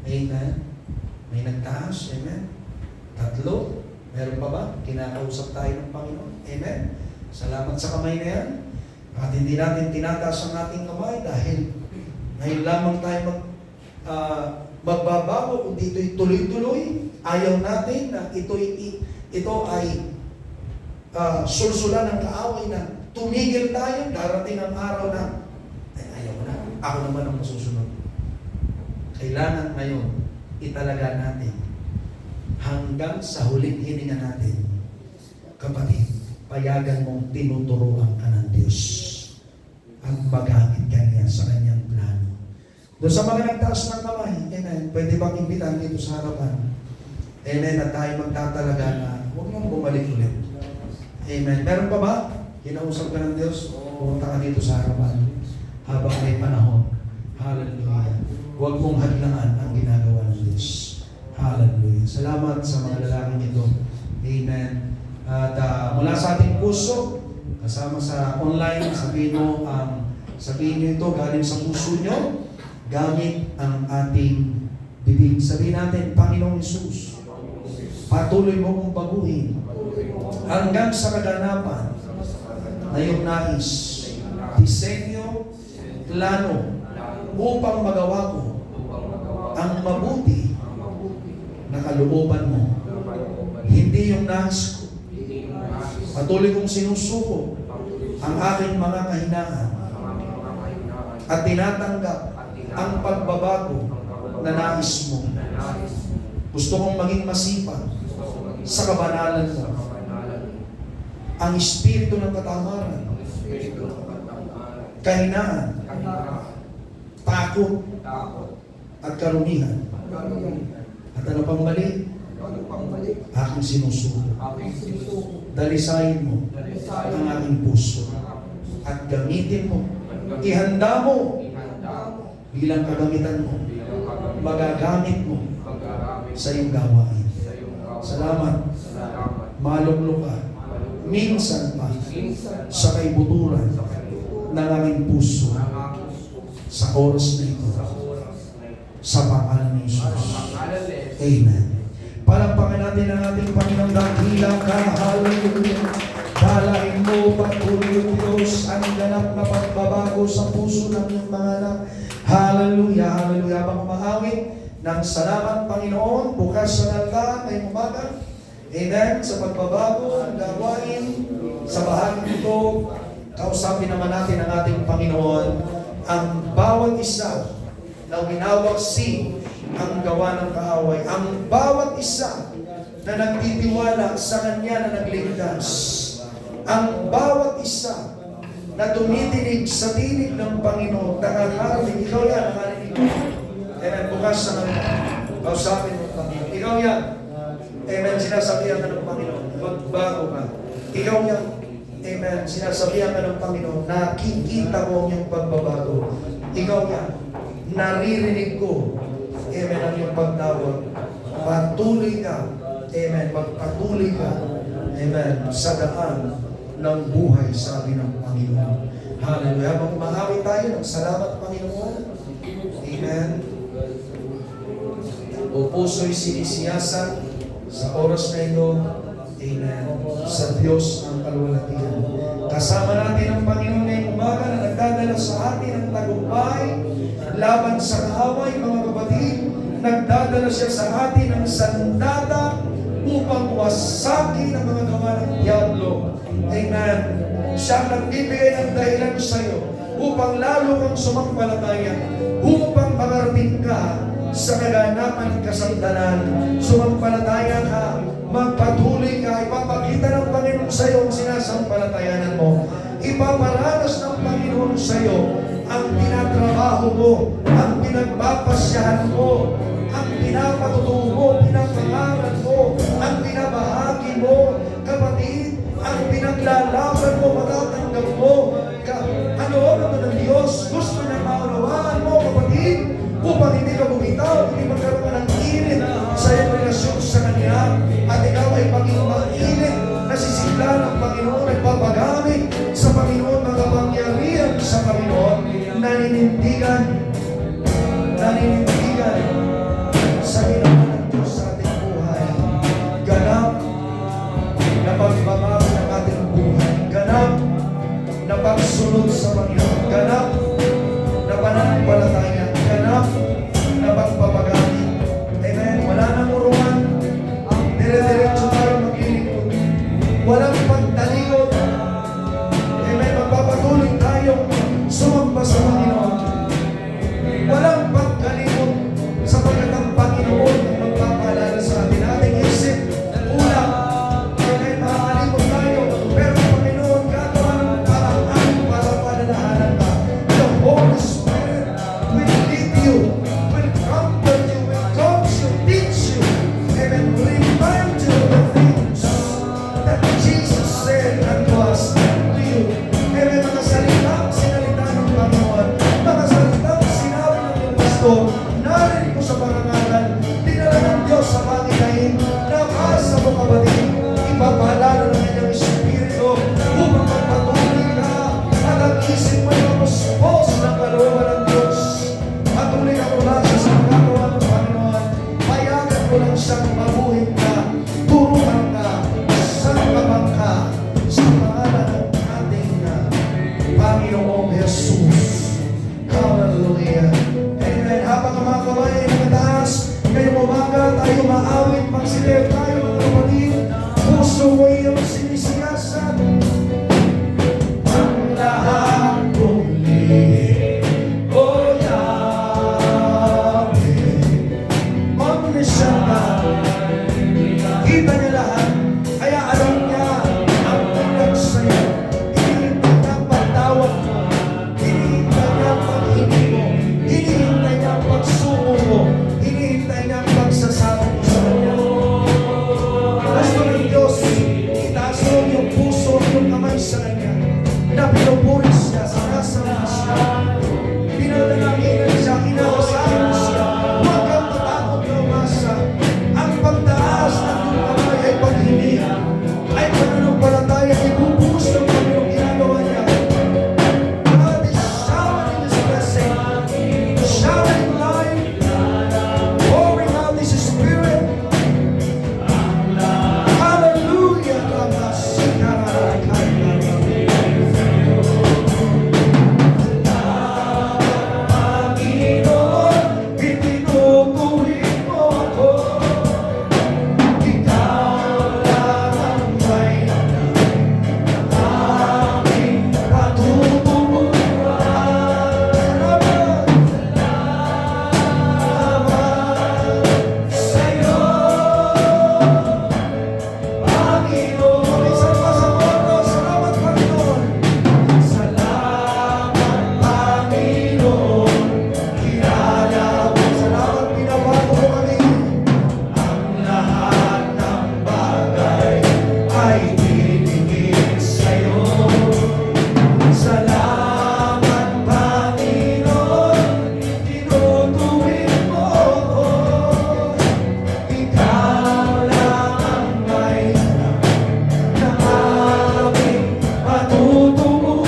Amen? May nagtaas? Amen? 3? Meron pa ba? Kinakausap tayo ng Panginoon? Amen? Salamat sa kamay na yan. At hindi natin tinataas ang ating kamay dahil ngayon lamang tayo magbabago, kung dito'y tuloy-tuloy. Ayaw natin na ito ay sulsulan ng kaaway na tumigil tayo, darating ang araw na, ay ayaw na, ako naman ang masusunod. Kailangan ngayon, italaga natin hanggang sa huling hininga natin. Kapatid, payagan mong tinuturuan ka ng Diyos at magamit ka niya sa kanyang plano. Doon sa mga nagtaas ng kamay, amen, pwede bang imbitahan dito sa harapan? Amen, at tayo magtatalaga na huwag mong bumalik ulit. Amen. Meron pa ba? Kinausap ka ng Diyos? Pumunta ka dito sa harapan habang may panahon. Hallelujah. Huwag mong hadlangan ang ginagawa ng Diyos. Hallelujah. Salamat sa mga lalaking ito. Amen. At mula sa ating puso, kasama sa online, sabihin nyo ito galing sa puso nyo, gamit ang ating bibig. Sabihin natin, Panginoong Hesus, patuloy mo kong baguhin hanggang sa kaganapan na iyong nais, disenyo, plano, upang magawa ko ang mabuti na kalooban mo. Hindi yung nais ko. Patuloy kong sinusuko ang aking mga kahinaan at tinatanggap ang pagbabago na nais mo. Gusto kong maging masipag sa kabanalan mo. Ang espiritu ng katamaran, kahinaan, takot, at karumihan. At ano pang mali? Aking sinusuko. Dalisayin mo ang aking puso at gamitin mo. Ihanda mo bilang kagamitan mo. Magagamit mo sa iyong gawain. Salamat. Maluklok ka. Minsan pa sa kaibuturan ng aming puso sa oras na ito. Sa pangalan ni Jesus. Amen. Palakpakan natin ang ating Panginoong dakila ka. Hallelujah. Dalain mo patuloy Diyos ang ganap na pagbabago sa puso ng iyong mga anak. Hallelujah. Hallelujah. Habang umahawit ng salamat Panginoon, bukas sa nalkaan ay umaga. Amen. Sa pagbabago ang gawain sa bahagi ito, kausapin naman natin ang ating Panginoon ang bawat isa na winawaksi ang gawa ng kaaway. Ang bawat isa na nagtitiwala sa Kanya na nagligtas. Ang bawat isa na tumitinig sa tinig ng Panginoon, nakakarinig. Ikaw yan, nakarinig mo. Amen. Bukas sa nalkaan. Kausapin mo Panginoon. Ikaw yan. Amen. Sinasabihan ka ng Panginoon. Magbago ka. Ikaw yan. Amen. Sinasabihan ka ng Panginoon. Nakikita ko ang iyong pagbabago. Ikaw yan. Naririnig ko. Amen. Ang iyong pagtawag. Patuloy ka. Amen. Magpatuloy ka. Amen. Sa daan ng buhay, sabi ng Panginoon. Hallelujah. Habang umahawit tayo ng salamat, Panginoon. Amen. O puso'y sinisiyasan sa oras na ito, amen, sa Diyos ang kaluwalhatian. Kasama natin ang Panginoon ngayong umaga na nagdadala sa atin ng tagumpay laban sa kaaway, mga kapatid. Nagdadala siya sa atin ng sandata upang wasagin ang mga gawa ng Diablo. Amen. Siya nagbibigay ng dahilan sa iyo upang lalo kang sumampalataya, upang makarating ka sa kaganapan ng kasandalan. Sumampalataya ka, magpatuloy ka, ipapakita ng Panginoon sa iyo ang sinasampalatayanan mo. Ipaparanas ng Panginoon sa iyo ang tinatrabaho mo, ang pinagpapasyahan mo, ang pinapatutuo mo, pinapangaral mo, ang pinabahagi mo, kapatid, ang pinaglalaban mo, matatanggap mo. Ano ng Diyos? Gusto niya maunawaan mo, kapatid, upang hindi ka bumitaw, hindi magkaroon ka ng init sa iyong relasyon sa Kanya, at ikaw ay maging mainit na sisigla ng Panginoon, nagpapagamit sa Panginoon, makapangyarihan sa Panginoon, naninindigan sa ginawa ng Diyos sa ating buhay. Ganap na pagbabago ng ating buhay. Ganap na pagsunod sa Panginoon. Ganap na pananampalataya. Ganap na pagpapagamit. Amen. Wala nang urungan. Dire-diretso tayo maglilingkod. Walang pagdali Panginoong Jesus. Hallelujah. Amen. Habang ang mga kamay ay nakataas, ngayong umaga tayo maawit, magsilip tayo mga kapatid. Puso ko iyong sinisiyasan. Ang lahat kong lihim, O Yahweh. Omniscient, kita niya lahat, kaya alam niya ang tulad sa'yo. Hinihintay niya ang pagtawag mo, hinihintay niya ang pag-ibig mo, hinihintay niya ang pagsuko mo, hinihintay niya ang pagsasabi mo sa kanya. Gusto ng Diyos, itaas mo yung puso, yung kamay sa kanya, na pinupuri siya, sinasama siya, pinadalaginan siya, inasahan siya. Huwag kang matakot na umasa. Ang pagtaas ng iyong kamay ay paghiling, ay pananampalataya, ay bubuhos ng Panginoong ginagawa niya. God is showering His blessing, showering life, pouring out His Spirit. Hallelujah! Panginoon, itinuturing mo ako. Ikaw lang ang may aming patutunguhan. Salamat sa'yo, Panginoon. Isang pa sa kwarto, salamat Panginoon. Salamat Panginoon. Kilala mo, salamat binabago mo kami. Ang lahat ng bagay ay titingin sa'yo. Salamat Panginoon, tinutuwid mo ako. Ikaw lang ang may alam ng aming patutunguhan.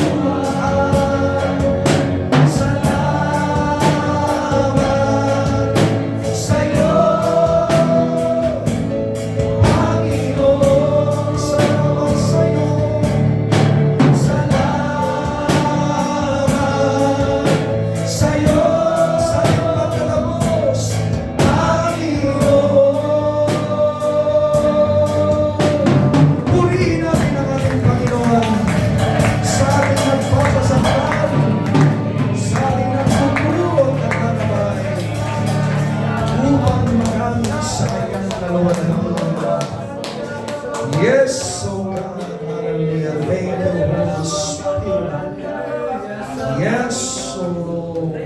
Salamat sa'yo, Panginoon. Salamat sa'yo. Salamat sa'yo, sa iyong pagkatapos, Panginoon. Purihin natin ang ating Panginoon sa ating nagpapasakal, sa ating nagtutulog at nanabay, upang magamit sa kanyang kalawatan. Yes, O God, hallelujah. Thank you, Holy Spirit. Yes, O Lord.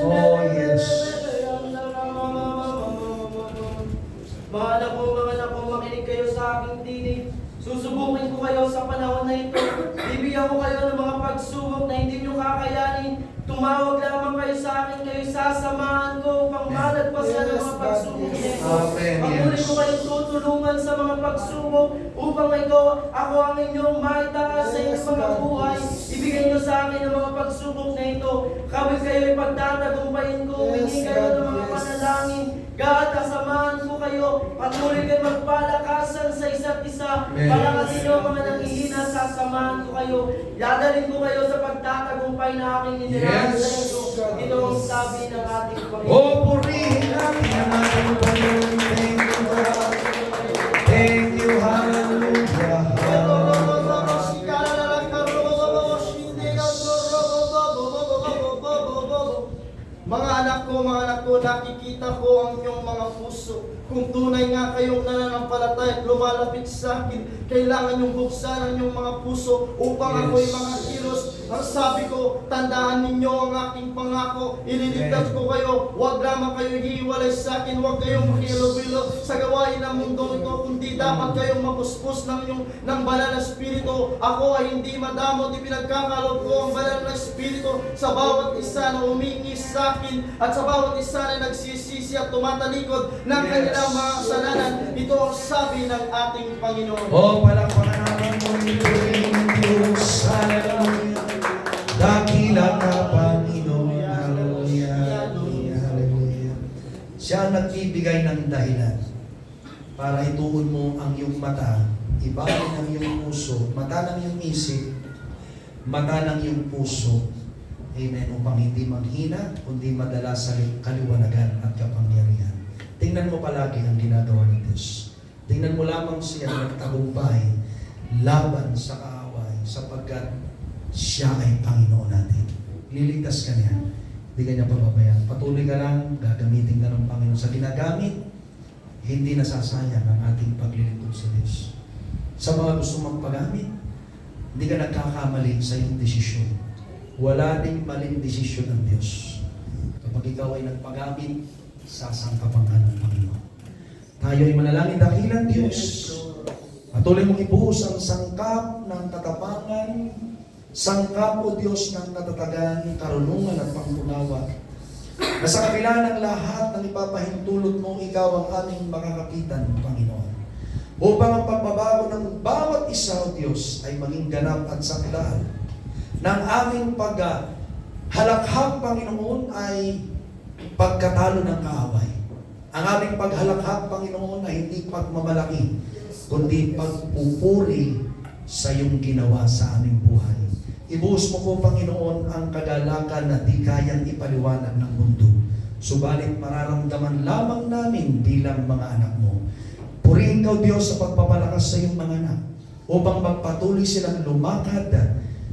Oh, yes. Mga anak ko, makinig kayo sa aking tinig. Susubukin ko kayo sa panahon na ito. Bibigyan ko kayo ng mga pagsubok na hindi nyo kakayanin. Tumawag lamang kayo sa akin, kayo sasamahan ko upang malagpasan ang mga pagsubok nito. Amen, Patuloy yes. ko kayong tutulungan sa mga pagsubok upang ako ang inyong maitaas sa inyong mga buhay. Ibigay nyo sa akin ang mga pagsubok na ito. Kawit kayo ipagtatagumpayin ko. Hindi kayo ng mga panalangin. God, kasamahan ko kayo. Patuloy kayo magpalakasan sa isa't isa. Amen. Palakasin nyo ang mga nanghihina, sasamahan ko kayo. Dadalhin ko kayo sa pagtatagumpay na aking inilaan Yes. sa inyo. Ito ang sabi ng ating Panginoon. Oh, purihin natin ang ating Panginoon. Thank you, God. Thank you, hallelujah. Mga anak ko, nakikita ko ang inyong mga puso. Kung tunay nga kayong nananampalataya at lumalapit sa akin, kailangan yung buksan ang inyong mga puso upang ako'y mga kilos. Ang sabi ko, tandaan ninyo ang aking pangako. Ililigtas ko kayo. Huwag lamang kayo hiwalay sa akin. Huwag kayong makilobilo sa gawain ng mundo ito. Kundi dapat kayong mapuspos ng banal na espiritu. Ako ay hindi madamot. Ipinagkakalob ko ang banal na espiritu sa bawat isa na humingi sa akin at sa bawat isa na nagsisisi at tumatalikod ng kanilang mga kasalanan. Ito ang sabi ng ating Panginoon. Oh, palakpakan naman mo nito rin Diyos. Hallelujah. Dakila ka, Panginoon. Hallelujah. Hallelujah. Hallelujah. Siya ang nagbibigay ng dahilan para ituon mo ang iyong mata, ibalik ang iyong puso, mata ng iyong isip, mata ng iyong puso, amen, upang hindi manghina, kundi madala sa kaliwanagan at kapangyarihan. Tingnan mo palagi ang ginagawa ng Diyos. Tingnan mo lamang siya nagtagumpay laban sa kaaway sapagkat siya ay Panginoon natin. Liligtas ka niya. Hindi ka niya pababayaan. Patuloy ka lang, gagamitin ka ng Panginoon sa ginagamit. Hindi nasasayang ang ating paglilingkod sa Diyos. Sa mga gusto magpagamit, hindi ka nagkakamali sa iyong desisyon. Wala ding maling desisyon ng Diyos. Kapag ikaw ay nagpagamit, sasangkapan ka ng Panginoon. Tayo ay manalangin, dakilang Diyos. Patuloy mong ibuhos ang sangkap ng katapangan, sangkap, O Diyos, ng natatagan, karunungan at pangunawa. Na sa kabila ng lahat ng ipapahintulot mo, ikaw ang aming makakapitan, Panginoon. Upang ang pagbabago ng bawat isa, O Diyos, ay maging ganap at sakdal. Ng aming paghalakhak, Panginoon, ay pagkatalo ng kaaway. Ang aming paghalakhak, Panginoon, ay hindi pagmamalaki, kundi pagpupuri sa iyong ginawa sa aming buhay. Ibuhos mo po, Panginoon, ang kagalakan na di kayang ipaliwanag ng mundo. Subalit mararamdaman lamang namin bilang mga anak mo. Purihin ka, Diyos, sa pagpapalakas sa iyong mga anak upang magpatuloy silang lumakad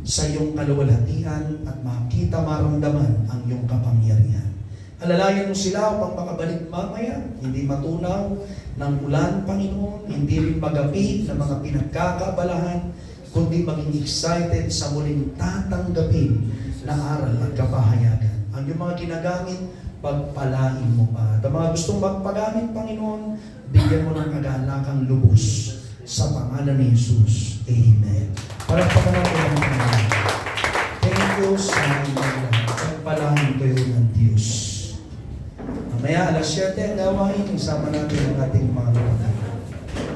sa iyong kaluwalhatian at makita maramdaman ang iyong kapangyarihan. Alalayan mo sila upang makabalik mamaya, hindi matunaw ng ulan, Panginoon, hindi rin magapit ng mga pinagkakaabalahan, kundi maging excited sa muling tatanggapin na aral at kapahayagan. Ang iyong mga ginagamit, pagpalain mo pa. At ang mga gustong magpagamit, Panginoon, bigyan mo ng kagalakang lubos sa pangalan ni Jesus. Amen. Palakpakan natin ang Panginoon. Thank you sa mga pagpalain kayo ng Diyos. Mamaya, alas 7 ang gawain, isama natin ang ating mga kapatid.